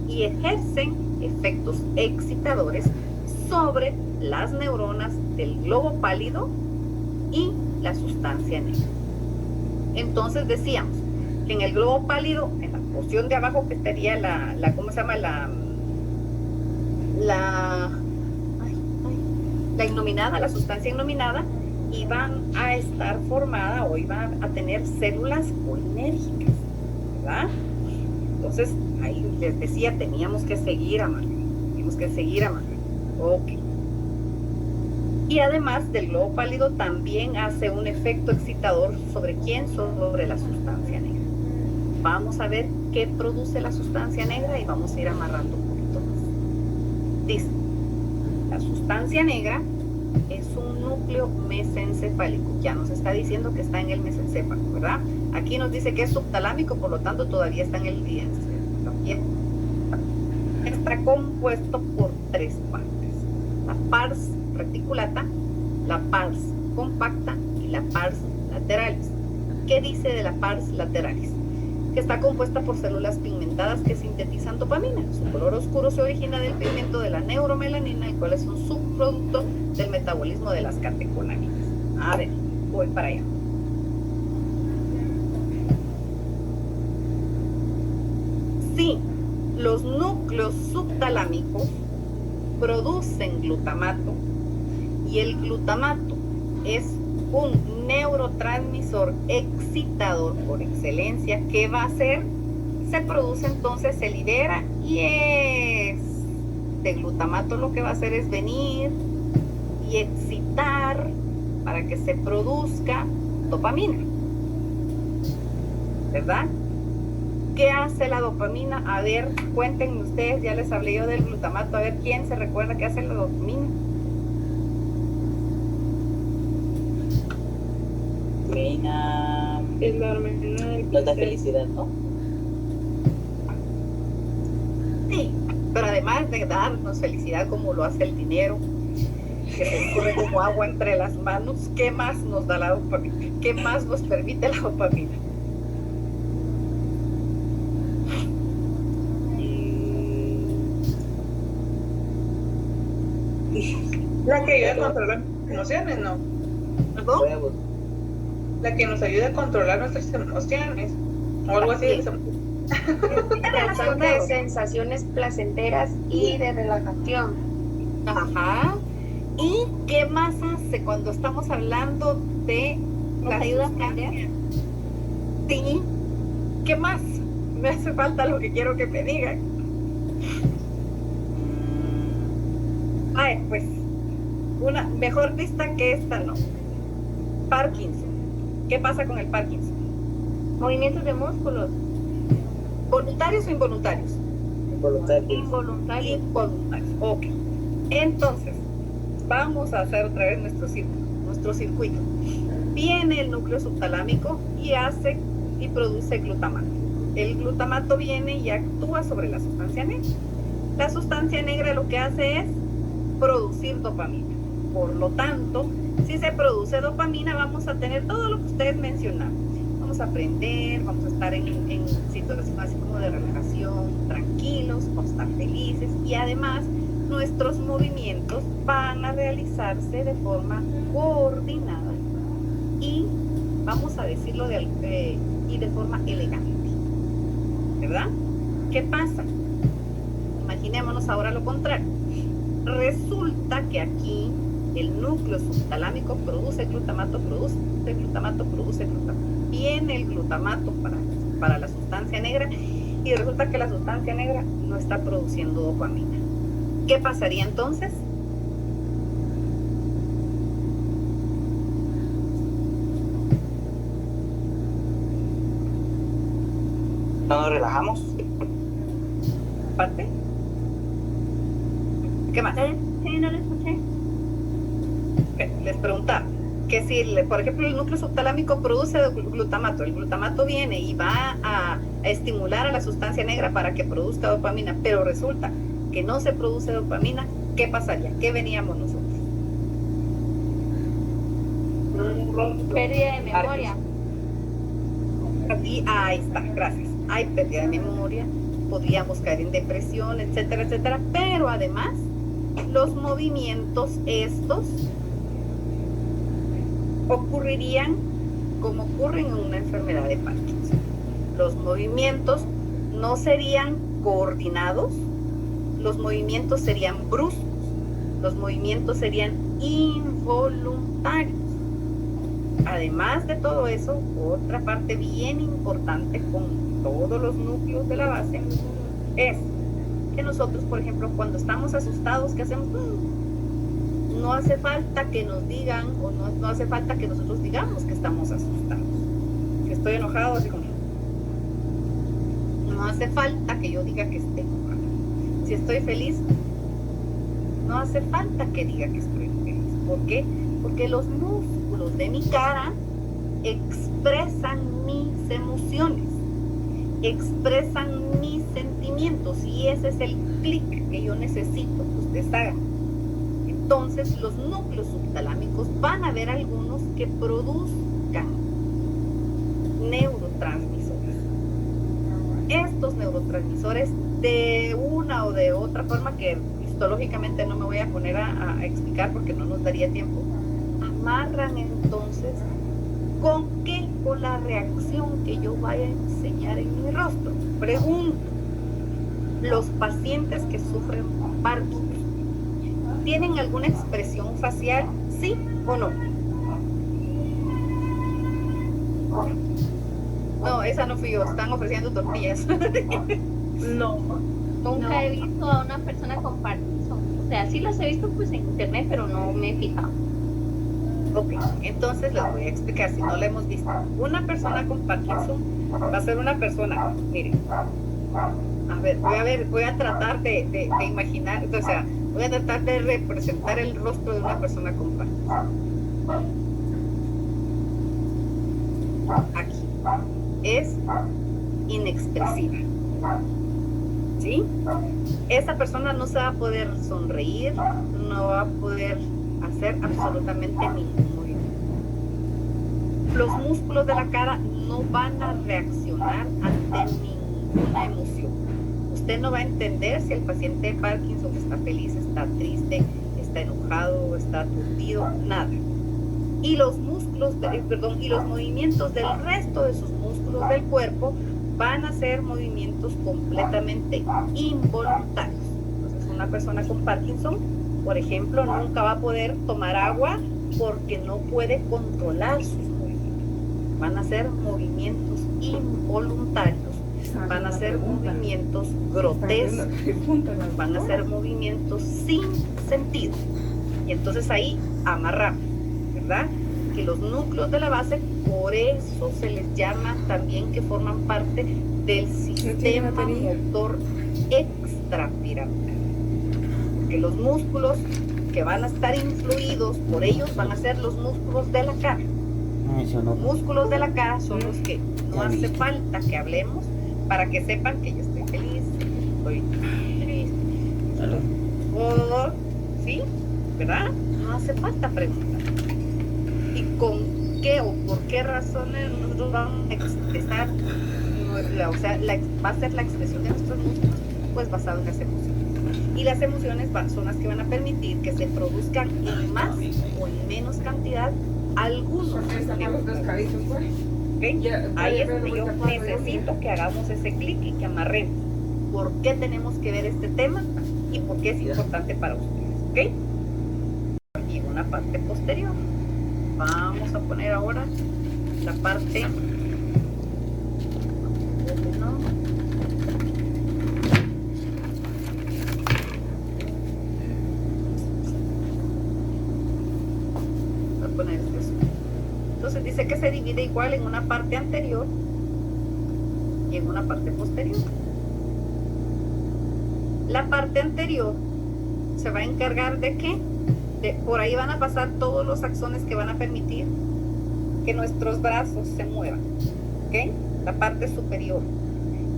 y ejercen efectos excitadores sobre las neuronas del globo pálido y la sustancia negra. Entonces decíamos que en el globo pálido, en la porción de abajo que estaría ¿cómo se llama? La innominada, la sustancia innominada, iban a estar formada o iban a tener células colinérgicas, ¿verdad? Entonces, ahí les decía, teníamos que seguir amarrando. Ok. Y además del globo pálido también hace un efecto excitador ¿sobre quién? Sobre la sustancia negra. Vamos a ver qué produce la sustancia negra y vamos a ir amarrando un poquito más. Dice, la sustancia negra es un núcleo mesencefálico. Ya nos está diciendo que está en el mesencéfalo, ¿verdad? Aquí nos dice que es subtalámico, por lo tanto todavía está en el diencéfalo. Está compuesto por tres partes: la pars reticulata, la pars compacta y la pars lateralis. ¿Qué dice de la pars lateralis? Que está compuesta por células pigmentadas que sintetizan dopamina. Su color oscuro se origina del pigmento de la neuromelanina, el cual es un subproducto del metabolismo de las catecolaminas. A ver, voy para allá. Sí, los núcleos subtalámicos producen glutamato y el glutamato es un neurotransmisor excitador por excelencia. ¿Qué va a hacer? Se produce, entonces se libera y de glutamato lo que va a hacer es venir y excitar para que se produzca dopamina, ¿verdad? ¿Qué hace la dopamina? A ver, cuéntenme ustedes, ya les hablé yo del glutamato, a ver quién se recuerda qué hace la dopamina. Es la hormona del placer. La felicidad, ¿no? Sí, pero además de darnos felicidad como lo hace el dinero, que se escurre como agua entre las manos, ¿qué más nos da la dopamina? ¿Qué más nos permite la dopamina? La que ayuda a controlar las emociones, ¿no? ¿Perdón? La que nos ayuda a controlar nuestras emociones. O algo así. Relación de sensaciones placenteras y de relajación. Ajá. ¿Y qué más hace cuando estamos hablando de ¿Nos ayuda a aprender? Sí. ¿Qué más? Me hace falta lo que quiero que me digan. Ay, pues, una mejor pista que esta no. Parkinson. ¿Qué pasa con el Parkinson? Movimientos de músculos. ¿Voluntarios o involuntarios? Involuntarios. Involuntarios. Ok. Entonces, vamos a hacer otra vez nuestro circuito. Viene el núcleo subtalámico y produce glutamato. El glutamato viene y actúa sobre la sustancia negra. La sustancia negra lo que hace es producir dopamina. Por lo tanto, si se produce dopamina, vamos a tener todo lo que ustedes mencionaron. Vamos a aprender, vamos a estar en situaciones así como de relajación, tranquilos, vamos a estar felices y además nuestros movimientos van a realizarse de forma coordinada y, vamos a decirlo, y de forma elegante. ¿Verdad? ¿Qué pasa? Imaginémonos ahora lo contrario. Resulta que aquí el núcleo subtalámico produce glutamato. Viene el glutamato para la sustancia negra y resulta que la sustancia negra no está produciendo dopamina. ¿Qué pasaría entonces? ¿No nos relajamos? ¿Parte? ¿Qué más? Sí, no lo escuché. Les preguntaba que si, por ejemplo, el núcleo subtalámico produce glutamato, el glutamato viene y va a estimular a la sustancia negra para que produzca dopamina, pero resulta que no se produce dopamina, ¿qué pasaría? ¿Qué veníamos nosotros? Pérdida de memoria. Y ahí está, gracias. Hay pérdida de memoria, podríamos caer en depresión, etcétera, etcétera, pero además los movimientos estos ocurrirían como ocurren en una enfermedad de Parkinson. Los movimientos no serían coordinados, los movimientos serían bruscos, los movimientos serían involuntarios. Además de todo eso, otra parte bien importante con todos los núcleos de la base es que nosotros, por ejemplo, cuando estamos asustados, ¿qué hacemos? No hace falta que nos digan o no hace falta que nosotros digamos que estamos asustados. Si estoy enojado, así como no hace falta que yo diga que estoy enojado. Si estoy feliz, no hace falta que diga que estoy feliz. ¿Por qué? Porque los músculos de mi cara expresan mis emociones, expresan mis sentimientos y ese es el clic que yo necesito que ustedes hagan. Entonces los núcleos subtalámicos van a haber algunos que produzcan neurotransmisores. Estos neurotransmisores de una o de otra forma que histológicamente no me voy a poner a explicar porque no nos daría tiempo, amarran entonces ¿con qué? Con la reacción que yo vaya a enseñar en mi rostro. Pregunto, los pacientes que sufren Parkinson, ¿tienen alguna expresión facial? ¿Sí o no? No, esa no fui yo, están ofreciendo tortillas. No. Nunca he visto a una persona con Parkinson. O sea, sí las he visto pues en internet, pero no me he fijado. Ok, entonces les voy a explicar si no la hemos visto. Una persona con Parkinson va a ser una persona, miren, voy a tratar de imaginar, o sea, voy a tratar de representar el rostro de una persona con Parkinson. Aquí, es inexpresiva, ¿sí? Esa persona no se va a poder sonreír, no va a poder hacer absolutamente ningún movimiento. Los músculos de la cara no van a reaccionar ante ninguna emoción. Usted no va a entender si el paciente de Parkinson está feliz, está triste, está enojado, está aturdido, nada. Y los músculos, y los movimientos del resto de sus músculos del cuerpo van a ser movimientos completamente involuntarios. Entonces, una persona con Parkinson, por ejemplo, nunca va a poder tomar agua porque no puede controlar sus movimientos. Van a ser movimientos involuntarios, van a ser movimientos grotescos, van a ser movimientos sin sentido. Y entonces ahí amarramos, ¿verdad? Que los núcleos de la base, por eso se les llama también que forman parte del sistema motor extrapiramidal. Porque los músculos que van a estar influidos por ellos van a ser los músculos de la cara. Los músculos de la cara son los que no hace falta que hablemos para que sepan que yo estoy feliz, que estoy triste. ¿Sí? ¿Verdad? No hace falta preguntar. ¿Y con qué o por qué razones nosotros vamos a expresar, o sea, va a ser la expresión de nuestros músculos? Pues basado en las emociones. Y las emociones son las que van a permitir que se produzcan en más o en menos cantidad algunos. ¿Okay? Ahí es donde yo necesito que hagamos ese clic y que amarremos por qué tenemos que ver este tema y por qué es importante para ustedes. ¿Ok? Y en una parte posterior vamos a poner ahora la parte voy a poner esto. Entonces dice que se divide igual en una parte anterior y en una parte posterior. La parte anterior se va a encargar de que por ahí van a pasar todos los axones que van a permitir que nuestros brazos se muevan, ¿ok? La parte superior.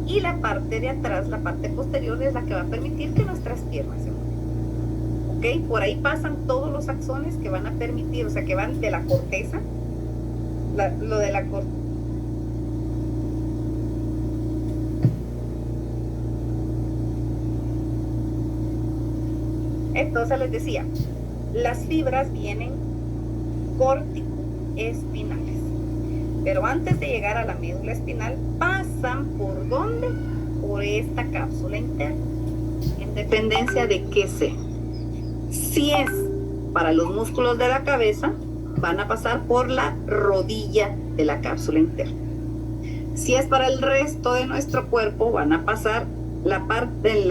Y la parte de atrás, la parte posterior, es la que va a permitir que nuestras piernas se muevan, ¿ok? Por ahí pasan todos los axones que van a permitir, o sea, que van de la corteza, lo de la corteza. Entonces les decía, las fibras vienen córtico-espinales, pero antes de llegar a la médula espinal pasan ¿por dónde? Por esta cápsula interna, en dependencia de qué sea. Si es para los músculos de la cabeza, van a pasar por la rodilla de la cápsula interna. Si es para el resto de nuestro cuerpo, van a pasar la parte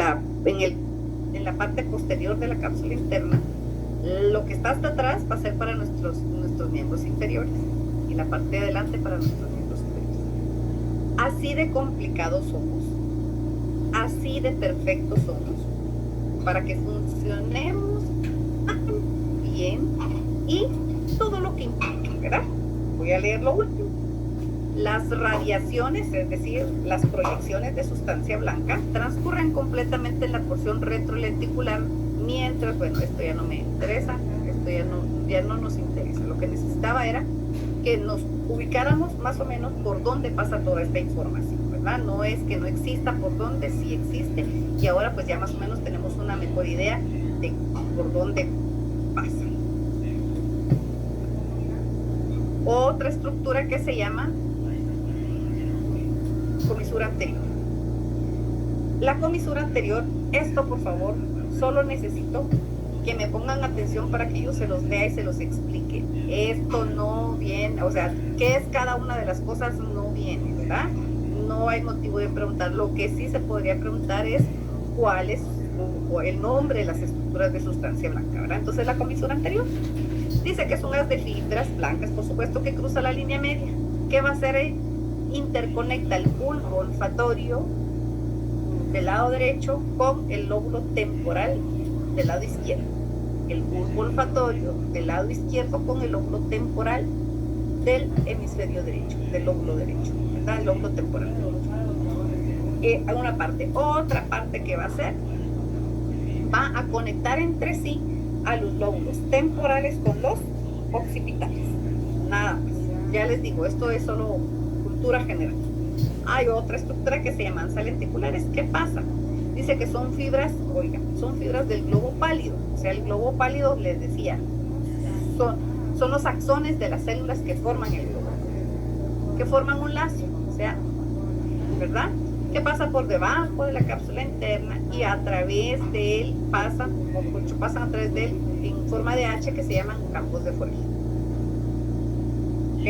en la parte posterior de la cápsula interna. Lo que está hasta atrás va a ser para nuestros miembros inferiores y la parte de adelante para nuestros miembros superiores. Así de complicados somos, así de perfectos somos, para que funcionemos bien y todo lo que implica, ¿verdad? Voy a leer lo último. Las radiaciones, es decir, las proyecciones de sustancia blanca, transcurren completamente en la porción retrolenticular, mientras, bueno, esto ya no me interesa, esto ya no nos interesa. Lo que necesitaba era que nos ubicáramos más o menos por dónde pasa toda esta información, ¿verdad? No es que no exista, por dónde sí existe, y ahora pues ya más o menos tenemos una mejor idea de por dónde pasa. Otra estructura que se llama comisura anterior. La comisura anterior, esto por favor, solo necesito que me pongan atención para que yo se los lea y se los explique. Esto no viene, o sea, qué es cada una de las cosas no viene, ¿verdad? No hay motivo de preguntar. Lo que sí se podría preguntar es cuál es el nombre de las estructuras de sustancia blanca, ¿verdad? Entonces la comisura anterior dice que es un haz de fibras blancas, por supuesto, que cruza la línea media. ¿Qué va a hacer? Interconecta el bulbo olfatorio del lado derecho con el lóbulo temporal del lado izquierdo. El bulbo olfatorio del lado izquierdo con el lóbulo temporal del hemisferio derecho, del lóbulo derecho, ¿verdad? El lóbulo temporal. Una parte. Otra parte que va a hacer, va a conectar entre sí a los lóbulos temporales con los occipitales. Nada más. Ya les digo, esto es solo cultura general. Hay otra estructura que se llaman sales lenticulares. ¿Qué pasa? Dice que son fibras, oiga, son fibras del globo pálido. O sea, el globo pálido, les decía, son los axones de las células que forman el globo, que forman un lazo, o sea, ¿verdad? Que pasa por debajo de la cápsula interna y a través de él pasan a través de él en forma de H, que se llaman campos de Forel. ¿Ok?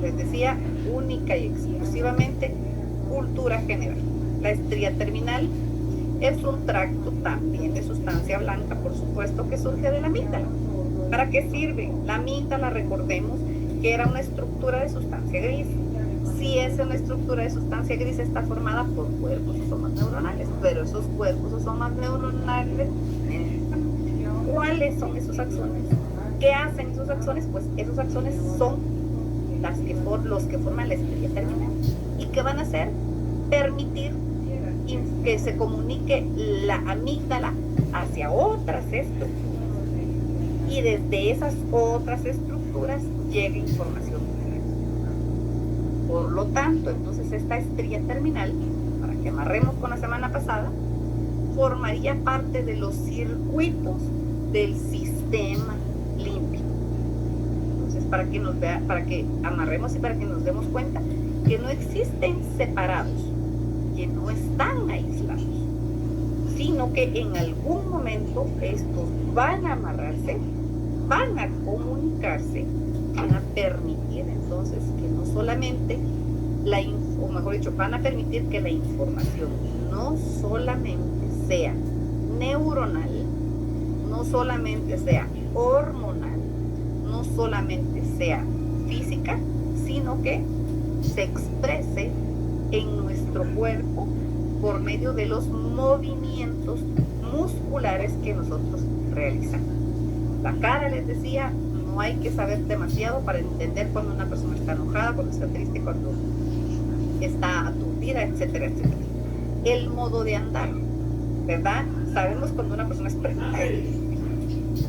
Les decía, única y exclusivamente cultura general. La estría terminal es un tracto también de sustancia blanca, por supuesto, que surge de la amígdala. ¿Para qué sirve? La amígdala, recordemos que era una estructura de sustancia gris. Si es una estructura de sustancia gris, está formada por cuerpos o somas neuronales, pero esos cuerpos o somas neuronales, ¿cuáles son esos axones? ¿Qué hacen esos axones? Pues esos axones son los que forman la estrella terminal. ¿Y qué van a hacer? Permitir que se comunique la amígdala hacia otras estructuras. Y desde esas otras estructuras llega información. Por lo tanto, entonces esta estría terminal, para que amarremos con la semana pasada, formaría parte de los circuitos del sistema límbico. Entonces, para que amarremos y para que nos demos cuenta que no existen separados, que no están aislados, sino que en algún momento estos van a amarrarse, van a comunicarse, van a permitir entonces que no solamente van a permitir que la información no solamente sea neuronal, no solamente sea hormonal, no solamente sea física, sino que se exprese en nuestro cuerpo por medio de los movimientos musculares que nosotros realizamos. La cara, les decía, no hay que saber demasiado para entender cuando una persona está enojada, cuando está triste, cuando está aturdida, etcétera, etcétera. El modo de andar, ¿verdad? Sabemos cuando una persona es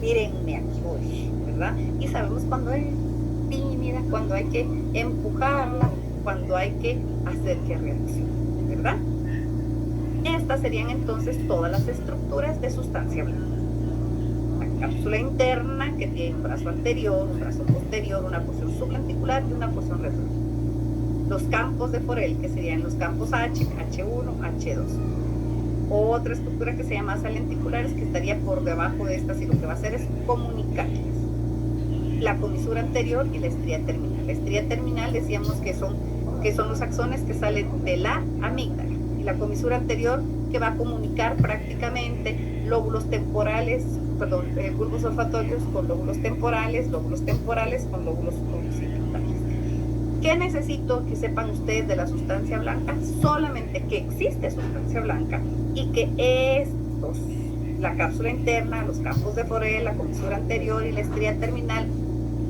mírenme aquí hoy, ¿verdad? Y sabemos cuando es tímida, cuando hay que empujarla, cuando hay que hacer que reaccione, ¿verdad? Estas serían entonces todas las estructuras de sustancia blanca. La cápsula interna, que tiene un brazo anterior, un brazo posterior, una porción sublenticular y una porción retral. Los campos de Forel, que serían los campos H, H1, H2. Otra estructura que se llama asas lenticulares, que estaría por debajo de estas y lo que va a hacer es comunicarles. La comisura anterior y la estría terminal. La estría terminal decíamos que son los axones que salen de la amígdala. Y la comisura anterior que va a comunicar prácticamente lóbulos olfatorios con lóbulos temporales con lóbulos occidentales. ¿Qué necesito que sepan ustedes de la sustancia blanca? Solamente que existe sustancia blanca y que la cápsula interna, los campos de Forel, la comisura anterior y la estría terminal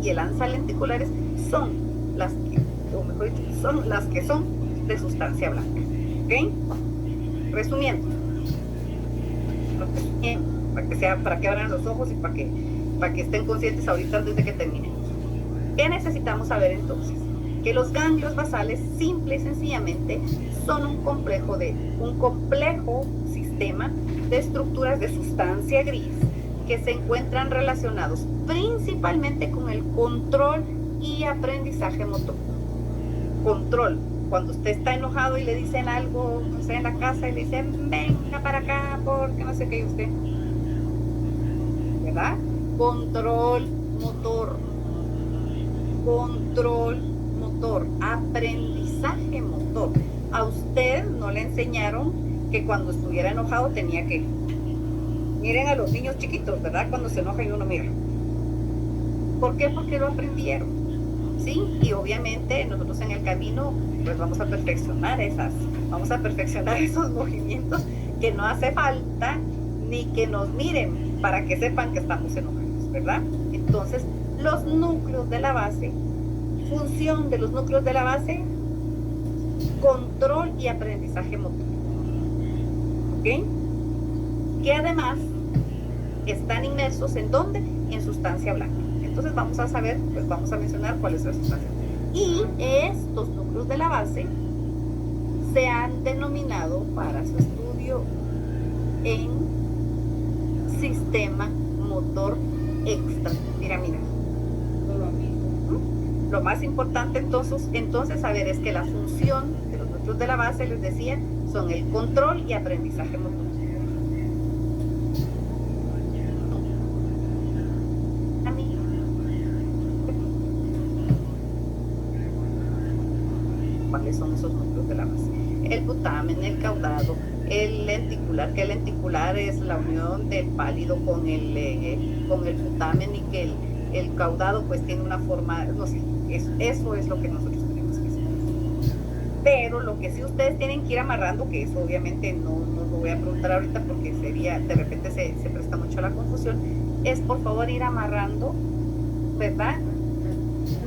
y el ansa lenticulares son las que son de sustancia blanca. ¿Ok? Resumiendo, para que abran los ojos y para que estén conscientes ahorita antes de que terminemos. ¿Qué necesitamos saber entonces? Que los ganglios basales simple y sencillamente son un complejo sistema de estructuras de sustancia gris que se encuentran relacionados principalmente con el control y aprendizaje motor. Control, cuando usted está enojado y le dicen algo, no sé, en la casa y le dicen, venga para acá porque no sé qué, usted, ¿verdad? Control motor, aprendizaje motor. A usted no le enseñaron que cuando estuviera enojado tenía que, miren a los niños chiquitos, ¿verdad? Cuando se enoja y uno mira. ¿Por qué? Porque lo aprendieron, ¿sí? Y obviamente nosotros en el camino pues vamos a perfeccionar esos movimientos, que no hace falta ni que nos miren para que sepan que estamos enojados, ¿verdad? Entonces, los núcleos de la base, función de los núcleos de la base, control y aprendizaje motor, ¿ok? Que además están inmersos ¿en dónde? En sustancia blanca. Entonces vamos a mencionar cuál es la sustancia. Y estos núcleos de la base se han denominado para su estudio en sistema motor extrapiramidal. Lo más importante entonces saber es que la función de los núcleos de la base, les decía, son el control y aprendizaje motor. ¿Cuáles son esos núcleos de la base? El putamen, el caudado, el lenticular, que el lenticular es la unión del pálido con el putamen, y que el caudado pues tiene una forma, no sé, eso es lo que nosotros tenemos que hacer. Pero lo que sí ustedes tienen que ir amarrando, que eso obviamente no lo voy a preguntar ahorita porque sería, de repente se presta mucho a la confusión, es por favor ir amarrando, ¿verdad?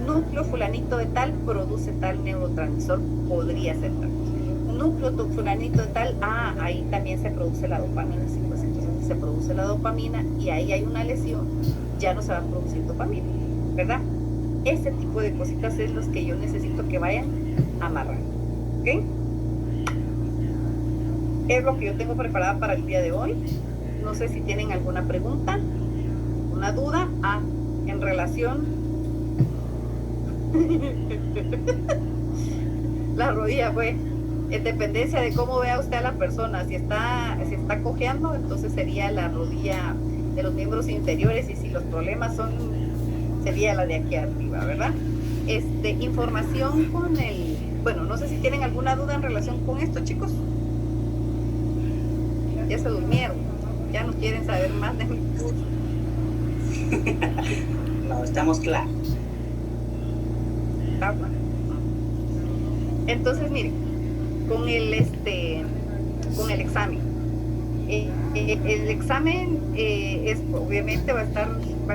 Núcleo fulanito de tal produce tal neurotransmisor, podría ser tal. Núcleo fulanito de tal, ahí también se produce la dopamina, sí, pues entonces se produce la dopamina y ahí hay una lesión, ya no se va a producir dopamina, ¿verdad? Ese tipo de cositas es los que yo necesito que vayan amarrando, ¿ok? Es lo que yo tengo preparada para el día de hoy. No sé si tienen alguna pregunta, una duda, en relación la rodilla fue en dependencia de cómo vea usted a la persona. Si está cojeando, entonces sería la rodilla de los miembros inferiores, y si los problemas sería la de aquí arriba, ¿verdad? Información con bueno, no sé si tienen alguna duda en relación con esto, chicos. Ya se durmieron, ya no quieren saber más de mi curso. No, estamos claros. Entonces, miren, con el examen. El examen obviamente va a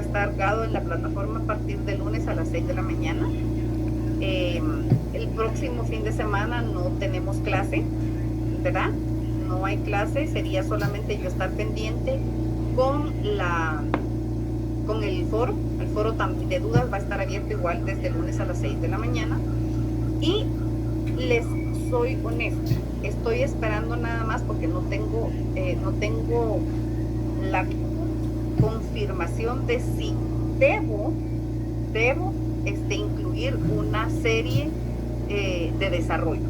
estar dado en la plataforma a partir del lunes a las 6 de la mañana. El próximo fin de semana no tenemos clase, ¿verdad? No hay clase, sería solamente yo estar pendiente con el foro. El foro de dudas va a estar abierto igual desde el lunes a las 6 de la mañana. Y les soy honesta, estoy esperando nada más porque no tengo la confirmación de si debo incluir una serie de desarrollo.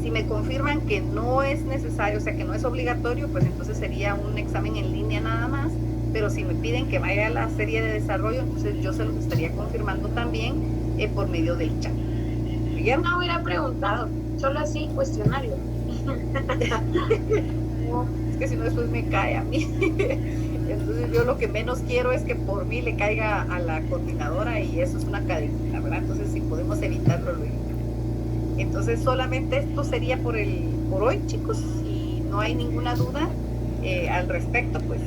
Si me confirman que no es necesario, o sea que no es obligatorio, pues entonces sería un examen en línea nada más. Pero si me piden que vaya a la serie de desarrollo, entonces yo se los estaría confirmando también por medio del chat. Yo no hubiera preguntado, solo así, cuestionario. No, es que si no después me cae a mí. Entonces yo lo que menos quiero es que por mí le caiga a la coordinadora, y eso es una cadena, ¿verdad? Entonces si podemos evitarlo, lo evitamos. Entonces solamente esto sería por hoy, chicos. Si no hay ninguna duda al respecto, pues